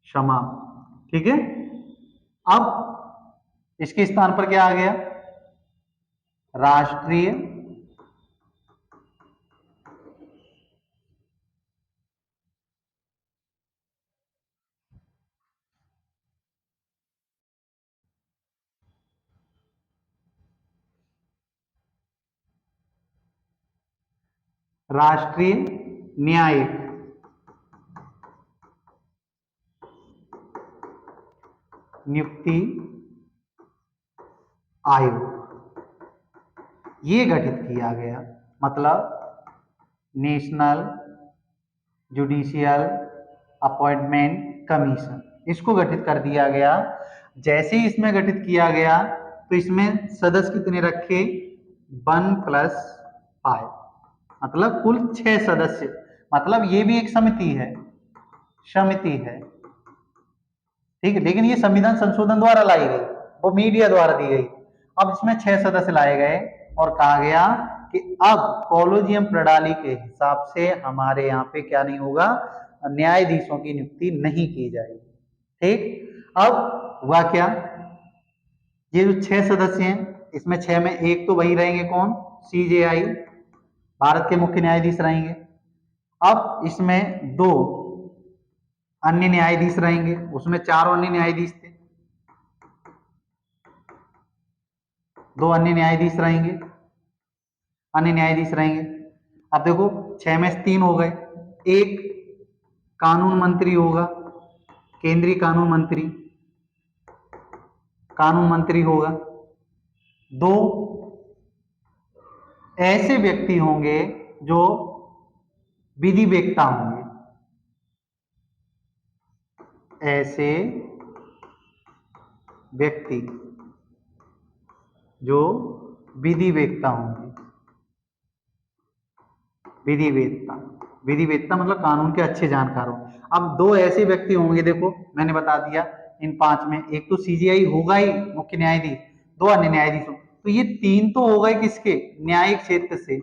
क्षमा, ठीक है। अब इसके स्थान पर क्या आ गया? राष्ट्रीय राष्ट्रीय न्यायिक नियुक्ति आयोग, ये गठित किया गया। मतलब नेशनल जुडिशियल अपॉइंटमेंट कमीशन, इसको गठित कर दिया गया। जैसे ही इसमें गठित किया गया तो इसमें सदस्य कितने रखे? 1+5, मतलब कुल 6 सदस्य। मतलब ये भी एक समिति है, समिति है। ठीक है, लेकिन ये संविधान संशोधन द्वारा लाई गई, वो मीडिया द्वारा दी गई। अब इसमें 6 सदस्य लाए गए और कहा गया कि अब कॉलेजियम प्रणाली के हिसाब से हमारे यहाँ पे क्या नहीं होगा? न्यायाधीशों की नियुक्ति नहीं की जाएगी। ठीक, अब हुआ क्या? ये जो 6 सदस्य हैं, इसमें 6 में एक तो वही रहेंगे, कौन? सीजेआई, भारत के मुख्य न्यायाधीश रहेंगे। अब इसमें 2 अन्य न्यायाधीश रहेंगे, उसमें 4 अन्य न्यायाधीश थे, 2 अन्य न्यायाधीश रहेंगे, अन्य न्यायाधीश रहेंगे। अब देखो 6 में से 3 हो गए, एक कानून मंत्री होगा, केंद्रीय कानून मंत्री, कानून मंत्री होगा। 2 ऐसे व्यक्ति होंगे जो विधि वेत्ता होंगे, ऐसे व्यक्ति जो विधि वेत्ता होंगे, विधि वेत्ता, विधि वेत्ता मतलब कानून के अच्छे जानकार हो। अब 2 ऐसे व्यक्ति होंगे, देखो मैंने बता दिया इन 5 में, एक तो सीजीआई होगा ही मुख्य न्यायाधीश, 2 अन्य न्यायाधीश, तो ये 3 तो हो गए किसके? न्यायिक क्षेत्र से,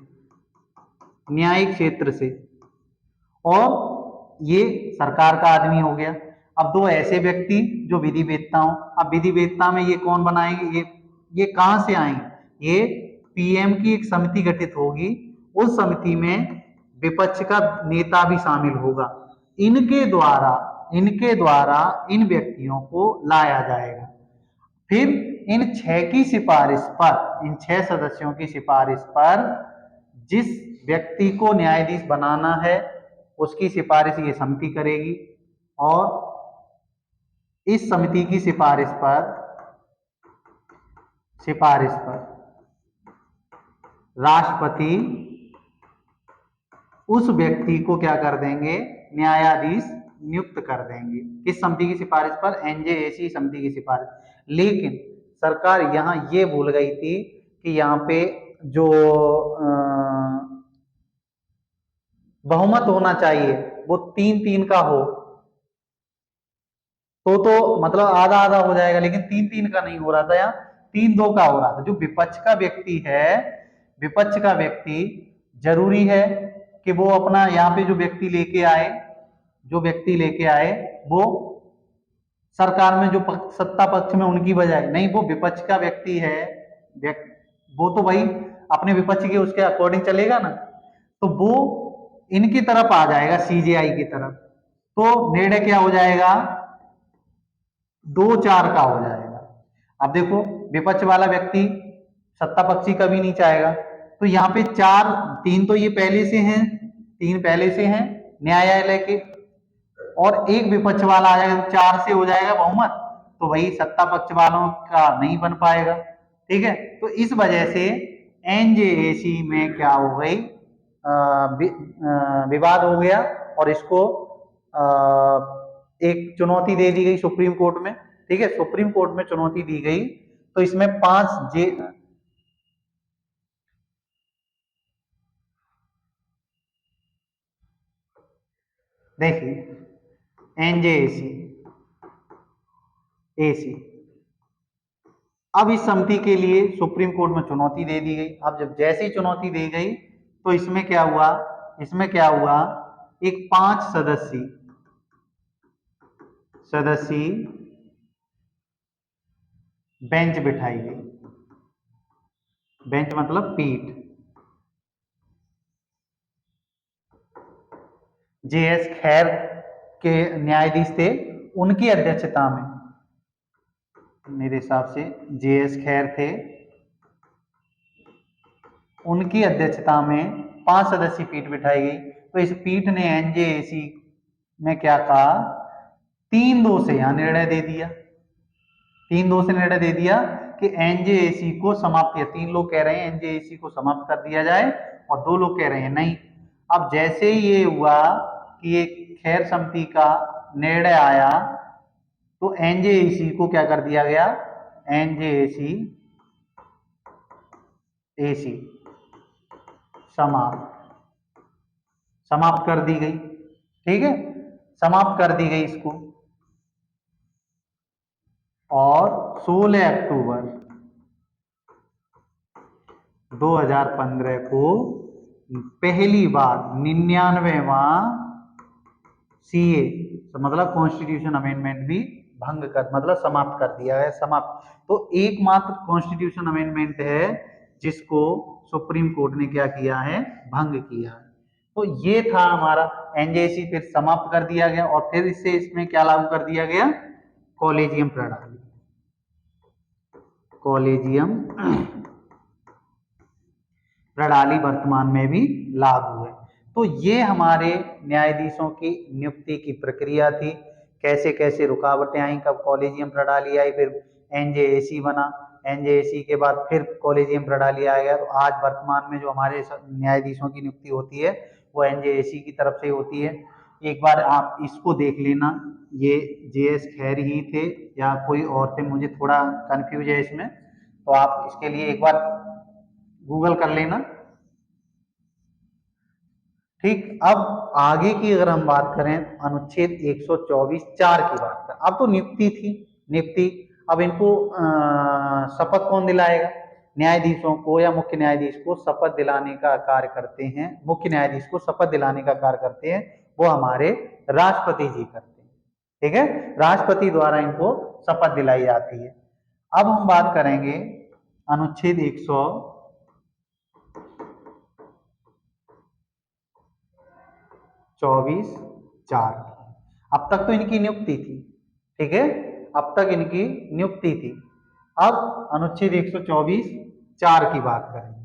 न्यायिक क्षेत्र से, और ये सरकार का आदमी हो गया। अब 2 ऐसे व्यक्ति जो विधि वेत्ता हो। अब विधि वेत्ता में ये कौन बनाएंगे? ये कहां से आएंगे? ये पीएम की एक समिति गठित होगी, उस समिति में विपक्ष का नेता भी शामिल होगा। इनके द्वारा इन व्यक्तियों को लाया जाएगा। फिर इन 6 की सिफारिश पर, इन 6 सदस्यों की सिफारिश पर जिस व्यक्ति को न्यायाधीश बनाना है उसकी सिफारिश ये समिति करेगी, और इस समिति की सिफारिश पर राष्ट्रपति उस व्यक्ति को क्या कर देंगे? न्यायाधीश नियुक्त कर देंगे। किस समिति की सिफारिश पर? एनजेएसी समिति की सिफारिश। लेकिन सरकार यहाँ ये भूल गई थी कि यहाँ पे जो बहुमत होना चाहिए वो 3-3 का हो, तो मतलब आधा आधा हो जाएगा, लेकिन 3-3 का नहीं हो रहा था, यहाँ 3-2 का हो रहा था। जो विपक्ष का व्यक्ति है, विपक्ष का व्यक्ति जरूरी है कि वो अपना यहाँ पे जो व्यक्ति लेके आए, जो व्यक्ति लेके आए वो सरकार में जो सत्ता पक्ष में उनकी बजाय नहीं, वो विपक्ष का व्यक्ति है, वो तो भाई अपने विपक्ष के उसके अकॉर्डिंग चलेगा ना, तो वो इनकी तरफ आ जाएगा, सीजेआई की तरफ। तो निर्णय क्या हो जाएगा? 2-4 का हो जाएगा। अब देखो, विपक्ष वाला व्यक्ति सत्ता पक्षी कभी नहीं चाहेगा, तो यहाँ पे 4-3 तो ये पहले से हैं, 3 पहले से हैं न्यायालय के, और एक विपक्ष वाला आ जाएगा, 4 से हो जाएगा बहुमत, तो वही सत्ता पक्ष वालों का नहीं बन पाएगा। ठीक है, तो इस वजह से एनजेएसी में क्या हो गई, विवाद हो गया, और इसको एक चुनौती दे दी गई सुप्रीम कोर्ट में। ठीक है, सुप्रीम कोर्ट में चुनौती दी गई, तो इसमें 5 जे देखिए, एनजेएसी एसी, अब इस समिति के लिए सुप्रीम कोर्ट में चुनौती दे दी गई। अब जब जैसी चुनौती दी गई, तो इसमें क्या हुआ, इसमें क्या हुआ, एक 5 सदस्यीय सदस्यीय बेंच बिठाई गई। बेंच मतलब पीठ। जेएस खैर के न्यायाधीश थे, उनकी अध्यक्षता में, मेरे हिसाब से जेएस खैर थे, उनकी अध्यक्षता में 5 सदस्यीय पीठ बिठाई गई। तो इस पीठ ने एनजेएसी में क्या कहा, 3-2 से यहां निर्णय दे दिया, 3-2 से निर्णय दे दिया कि एनजेएसी को समाप्त किया। 3 लोग कह रहे हैं एनजेएसी को समाप्त कर दिया जाए, और 2 लोग कह रहे हैं नहीं। अब जैसे ही ये हुआ कि ये खैर समिति का निर्णय आया, तो एनजेएसी को क्या कर दिया गया, एनजेएसी एसी समाप्त, समाप्त कर दी गई। ठीक है, समाप्त कर दी गई इसको, और 16 अक्टूबर 2015 को पहली बार 99वां सीए, मतलब कॉन्स्टिट्यूशन अमेंडमेंट भी भंग कर, मतलब समाप्त कर दिया है, समाप्त। तो एकमात्र कॉन्स्टिट्यूशन अमेंडमेंट है जिसको सुप्रीम कोर्ट ने क्या किया है, भंग किया है। तो ये था हमारा एनजेसी, फिर समाप्त कर दिया गया, और फिर इससे इसमें क्या लागू कर दिया गया, कॉलेजियम प्रणाली, कॉलेजियम प्रणाली वर्तमान में भी लागू है। तो ये हमारे न्यायाधीशों की नियुक्ति की प्रक्रिया थी, कैसे कैसे रुकावटें आई, कब कॉलेजियम प्रणाली आई, फिर एनजेएसी बना, एनजेएसी के बाद फिर कॉलेजियम प्रणाली आ गया। तो आज वर्तमान में जो हमारे न्यायाधीशों की नियुक्ति होती है वो एनजेएसी की तरफ से होती है। एक बार आप इसको देख लेना, ये जेएस खैर ही थे या कोई और थे, मुझे थोड़ा कंफ्यूज है इसमें, तो आप इसके लिए एक बार गूगल कर लेना। ठीक, अब आगे की अगर हम बात करें, अनुच्छेद 124(4) की बात करें। अब तो नियुक्ति थी, नियुक्ति, अब इनको शपथ कौन दिलाएगा, न्यायाधीशों को या मुख्य न्यायाधीश को शपथ दिलाने का कार्य करते हैं, मुख्य न्यायाधीश को शपथ दिलाने का कार्य करते हैं वो हमारे राष्ट्रपति जी करते हैं। ठीक है, राष्ट्रपति द्वारा इनको शपथ दिलाई जाती है। अब हम बात करेंगे अनुच्छेद 124(4). अब तक तो इनकी नियुक्ति थी, ठीक है, अब तक इनकी नियुक्ति थी। अब अनुच्छेद 124(4) की बात करेंगे।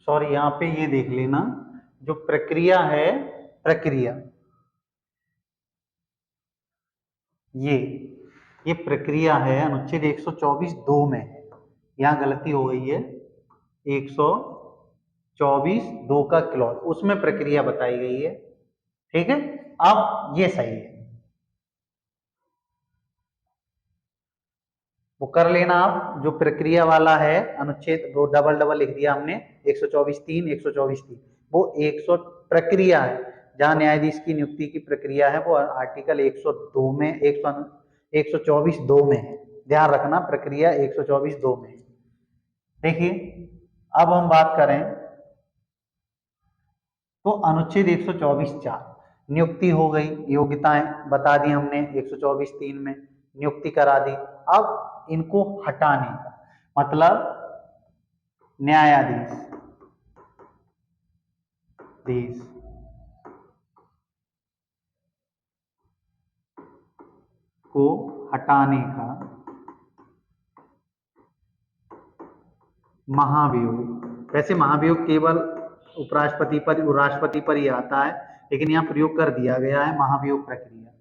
सॉरी, यहाँ पे ये देख लेना, जो प्रक्रिया है, प्रक्रिया ये ये प्रक्रिया है अनुच्छेद 124 दो में है। यहाँ गलती हो गई है, 124 दो का क्लॉज, उसमें प्रक्रिया बताई गई है। ठीक है, अब ये सही है, वो कर लेना आप। जो प्रक्रिया वाला है अनुच्छेद, दो डबल डबल लिख दिया हमने, 124(3), 124(3), वो 100 प्रक्रिया है, जहां न्यायाधीश की नियुक्ति की प्रक्रिया है वो आर्टिकल 102 में, 124 दो में है। ध्यान रखना, प्रक्रिया 124 दो में है। देखिए, अब हम बात करें तो अनुच्छेद 124(4), नियुक्ति हो गई, योग्यताएं बता दी हमने 124(3) में, नियुक्ति करा दी। अब इनको हटाने का मतलब न्यायाधीश देश को हटाने का महाभियोग। वैसे महाभियोग केवल उपराष्ट्रपति पर, राष्ट्रपति पर ही आता है, लेकिन यहाँ प्रयोग कर दिया गया है महाभियोग प्रक्रिया।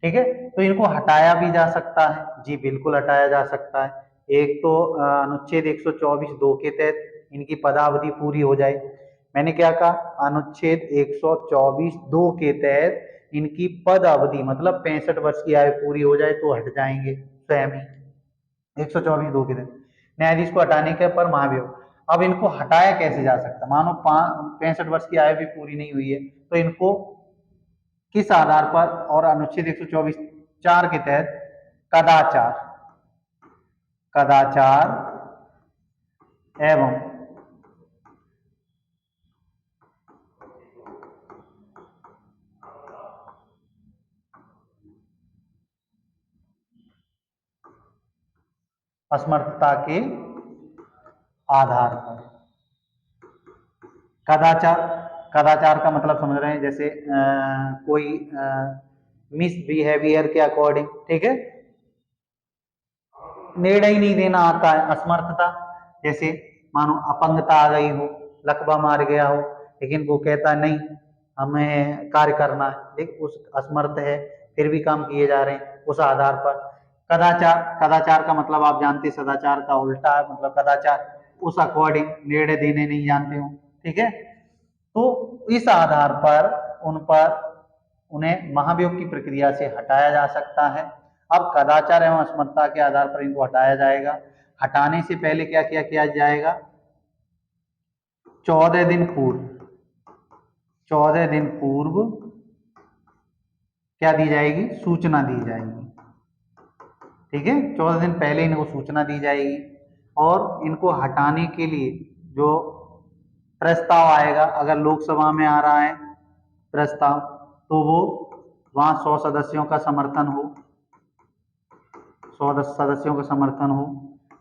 ठीक है, तो इनको हटाया भी जा सकता है, जी बिल्कुल हटाया जा सकता है। एक तो अनुच्छेद 124 दो के तहत इनकी पदावधि पूरी हो जाए। मैंने क्या कहा, अनुच्छेद 124 दो के तहत इनकी पद अवधि मतलब 65 वर्ष की आयु पूरी हो जाए तो हट जाएंगे स्वयं ही, 124 दो के तहत। न्यायाधीश को हटाने के पर महाभियोग। अब इनको हटाया कैसे जा सकता, मानो 65 वर्ष की आयु भी पूरी नहीं हुई है, तो इनको किस आधार पर, और अनुच्छेद 124(4) के तहत कदाचार, कदाचार एवं असमर्थता के आधार पर। कदाचार, कदाचार का मतलब समझ रहे हैं, जैसे कोई मिस बिहेवियर के अकॉर्डिंग, ठीक है, निर्णय ही नहीं देना आता है। असमर्थता, जैसे मानो अपंगता आ गई हो, लकवा मार गया हो, लेकिन वो कहता नहीं हमें कार्य करना है, देख उस असमर्थ है, फिर भी काम किए जा रहे हैं उस आधार पर। कदाचार, कदाचार का मतलब आप जानते, सदाचार का उल्टा है, मतलब कदाचार उस अकॉर्डिंग निर्णय देने नहीं जानते हो। ठीक है, तो इस आधार पर उन पर उन्हें महाभियोग की प्रक्रिया से हटाया जा सकता है। अब कदाचार एवं असमर्थता के आधार पर इनको हटाया जाएगा। हटाने से पहले क्या क्या किया जाएगा, 14 दिन पूर्व, 14 दिन पूर्व क्या दी जाएगी, सूचना दी जाएगी। ठीक है, 14 दिन पहले इनको सूचना दी जाएगी। और इनको हटाने के लिए जो प्रस्ताव आएगा, अगर लोकसभा में आ रहा है प्रस्ताव, तो वो वहां 100 सदस्यों का समर्थन हो, 100 सदस्यों का समर्थन हो,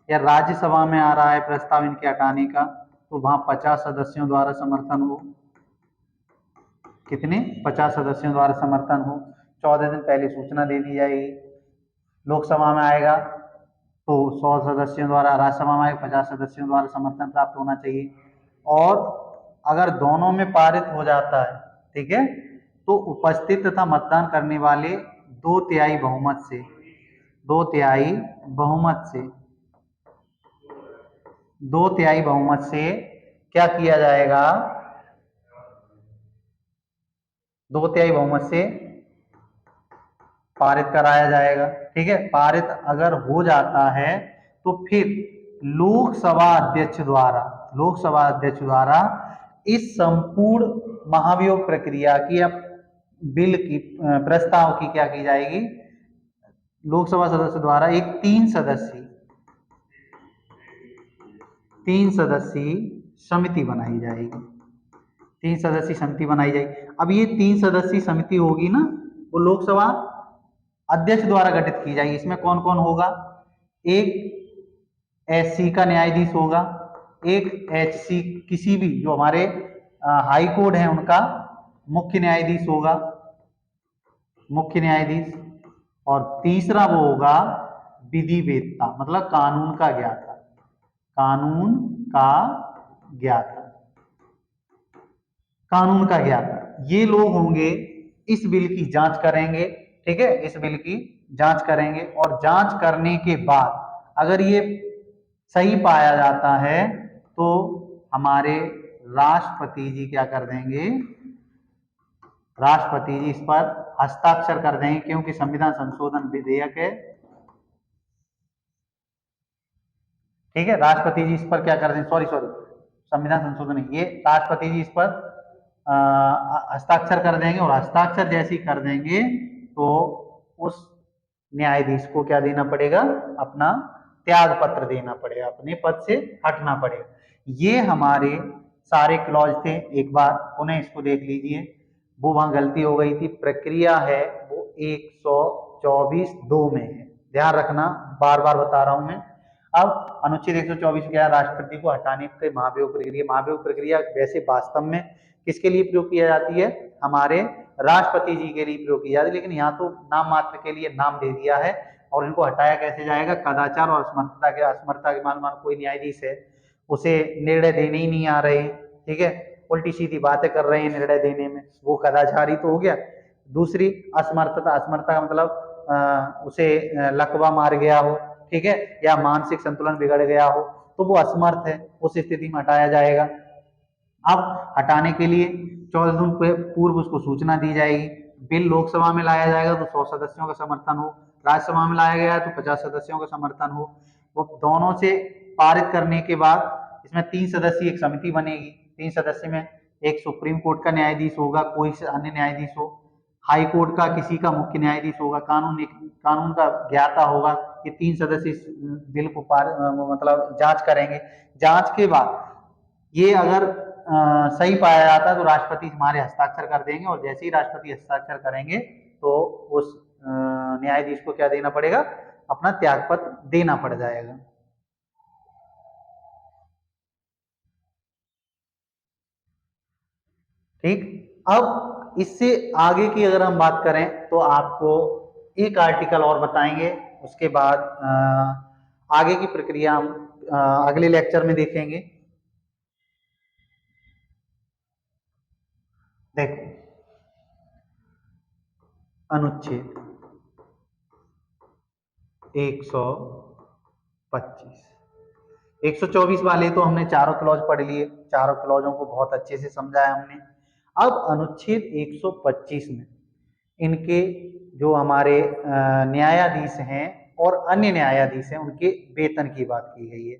या राज्यसभा में आ रहा है प्रस्ताव इनके हटाने का, तो वहां 50 सदस्यों द्वारा समर्थन हो। कितने, 50 सदस्यों द्वारा समर्थन हो। 14 दिन पहले सूचना दे दी जाएगी। लोकसभा में आएगा तो 100 सदस्यों द्वारा, राज्यसभा में आएगा 50 सदस्यों द्वारा समर्थन प्राप्त होना चाहिए। और अगर दोनों में पारित हो जाता है, ठीक है, तो उपस्थित तथा मतदान करने वाले 2/3 बहुमत से, 2/3 बहुमत से, 2/3 बहुमत से क्या किया जाएगा, 2/3 बहुमत से पारित कराया जाएगा। ठीक है, पारित अगर हो जाता है तो फिर लोकसभा अध्यक्ष द्वारा, लोकसभा अध्यक्ष द्वारा इस संपूर्ण महाभियोग प्रक्रिया की या बिल की, प्रस्ताव की क्या की जाएगी, लोकसभा सदस्य द्वारा एक 3 सदस्यीय समिति बनाई जाएगी। 3 सदस्यीय समिति बनाई जाएगी। अब ये 3 सदस्यीय समिति होगी ना, वो लोकसभा अध्यक्ष द्वारा गठित की जाएगी। इसमें कौन कौन होगा, एक एससी का न्यायाधीश होगा, एक एचसी किसी भी जो हमारे हाई कोर्ट है उनका मुख्य न्यायाधीश होगा, मुख्य न्यायाधीश, और तीसरा वो होगा विधि वेत्ता, मतलब कानून का ज्ञाता, कानून का ज्ञाता। कानून का ज्ञाता, ये लोग होंगे, इस बिल की जांच करेंगे। ठीक है, इस बिल की जांच करेंगे और जांच करने के बाद अगर ये सही पाया जाता है तो हमारे राष्ट्रपति जी क्या कर देंगे, राष्ट्रपति जी इस पर हस्ताक्षर कर देंगे, क्योंकि संविधान संशोधन विधेयक है। ठीक है, राष्ट्रपति जी इस पर क्या कर देंगे, सॉरी सॉरी, संविधान संशोधन है ये, राष्ट्रपति जी इस पर हस्ताक्षर कर देंगे और हस्ताक्षर जैसे ही कर देंगे तो उस न्यायाधीश को क्या देना पड़ेगा, अपना त्याग पत्र देना पड़ेगा, अपने पद से हटना पड़ेगा। ये हमारे सारे क्लॉज थे, एक बार पुनः इसको देख लीजिए, वो वहां गलती हो गई थी, प्रक्रिया है वो 124(2) में है, ध्यान रखना, बार बार बता रहा हूं मैं। अब अनुच्छेद 124 क्या है, राष्ट्रपति को हटाने के महाभियोग प्रक्रिया। महाभियोग प्रक्रिया वैसे वास्तव में किसके लिए प्रयोग किया जाती है, हमारे राष्ट्रपति जी के लिए प्रयोग की जाती है, लेकिन यहाँ तो नाम मात्र के लिए नाम दे दिया है। और इनको हटाया कैसे जाएगा, कदाचार और असमर्थता के मान कोई न्यायाधीश है, उसे निर्णय देने ही नहीं आ रहे, ठीक है, उल्टी सीधी बातें कर रहे हैं निर्णय देने में, वो कदाचारी तो हो गया। दूसरी असमर्थता, असमर्थता का मतलब उसे लकवा मार गया हो, ठीक है, या मानसिक संतुलन बिगड़ गया हो, तो वो असमर्थ है, उस स्थिति में हटाया जाएगा। अब हटाने के लिए 14 दिन पूर्व उसको सूचना दी जाएगी। बिल लोकसभा में लाया जाएगा तो 100 सदस्यों का समर्थन हो, राज्यसभा में लाया गया तो 50 सदस्यों का समर्थन हो। वो दोनों से पारित करने के बाद इसमें 3 सदस्यीय एक समिति बनेगी। 3 सदस्य में एक सुप्रीम कोर्ट का न्यायाधीश होगा, कोई अन्य न्यायाधीश हो, हाई कोर्ट का किसी का मुख्य न्यायाधीश होगा, कानून का ज्ञाता होगा। ये 3 सदस्य इस बिल को मतलब जांच करेंगे। जांच के बाद ये अगर सही पाया जाता है तो राष्ट्रपति हमारे हस्ताक्षर कर देंगे, और जैसे ही राष्ट्रपति हस्ताक्षर करेंगे तो उस न्यायाधीश को क्या देना पड़ेगा, अपना त्यागपत्र देना पड़ जाएगा। ठीक, अब इससे आगे की अगर हम बात करें तो आपको एक आर्टिकल और बताएंगे, उसके बाद आगे की प्रक्रिया हम अगले लेक्चर में देखेंगे। देखो, अनुच्छेद 125, 124 वाले तो हमने चारों क्लॉज पढ़ लिए, चारों क्लॉजों को बहुत अच्छे से समझाया हमने। अब अनुच्छेद 125 में इनके जो हमारे न्यायाधीश हैं और अन्य न्यायाधीश हैं उनके वेतन की बात की गई है,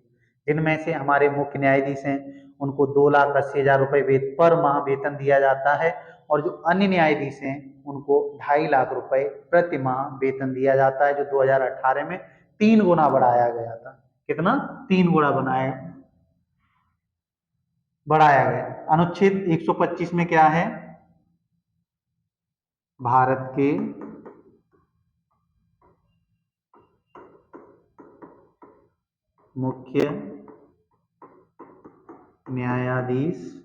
जिनमें से हमारे मुख्य न्यायाधीश हैं उनको 2,80,000 रुपए पर माह वेतन दिया जाता है, और जो अन्य न्यायाधीश हैं उनको 2.5 लाख रुपए प्रति माह वेतन दिया जाता है, जो 2018 में 3 गुना बढ़ाया गया था। कितना, 3 गुना बढ़ाया गया। अनुच्छेद 125 में क्या है, भारत के मुख्य न्यायाधीश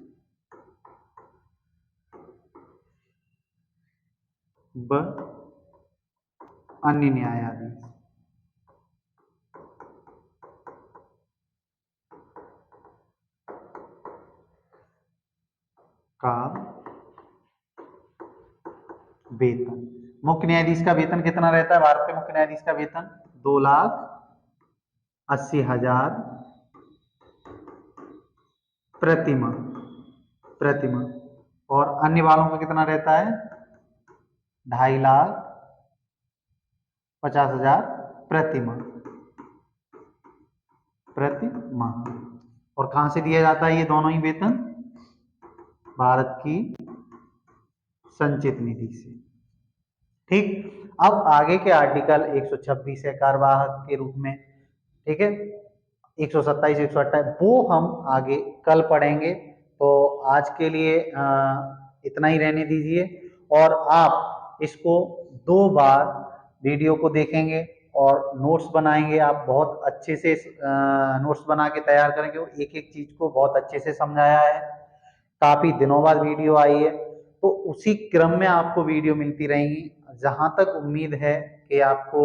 व अन्य न्यायाधीश का वेतन, मुख्य न्यायाधीश का वेतन कितना रहता है, भारत के मुख्य न्यायाधीश का वेतन 2,80,000 प्रति माह, और अन्य वालों का कितना रहता है, 2,50,000 प्रति माह। और कहां से दिया जाता है ये दोनों ही वेतन, भारत की संचित निधि से। ठीक, अब आगे के आर्टिकल 126 है कार्यवाहक के रूप में, ठीक है, 127, 128 वो हम आगे कल पढ़ेंगे। तो आज के लिए इतना ही रहने दीजिए, और आप इसको 2 बार वीडियो को देखेंगे और नोट्स बनाएंगे। आप बहुत अच्छे से नोट्स बना के तैयार करेंगे, एक एक चीज को बहुत अच्छे से समझाया है, काफी दिनों बाद वीडियो आई है, तो उसी क्रम में आपको वीडियो मिलती रहेंगी। जहां तक उम्मीद है कि आपको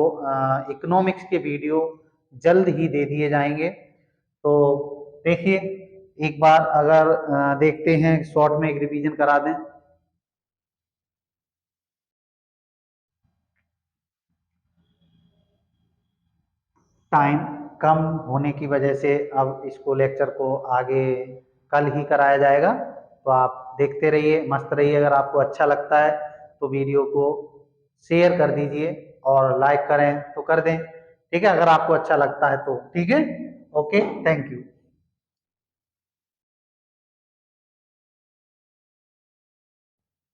इकोनॉमिक्स के वीडियो जल्द ही दे दिए जाएंगे। तो देखिए, एक बार अगर देखते हैं, शॉर्ट में एक रिवीजन करा दें। टाइम कम होने की वजह से अब इसको लेक्चर को आगे कल ही कराया जाएगा। तो आप देखते रहिए, मस्त रहिए। अगर आपको अच्छा लगता है तो वीडियो को शेयर कर दीजिए और लाइक करें तो कर दें, ठीक है, अगर आपको अच्छा लगता है तो। ठीक है, ओके, थैंक यू।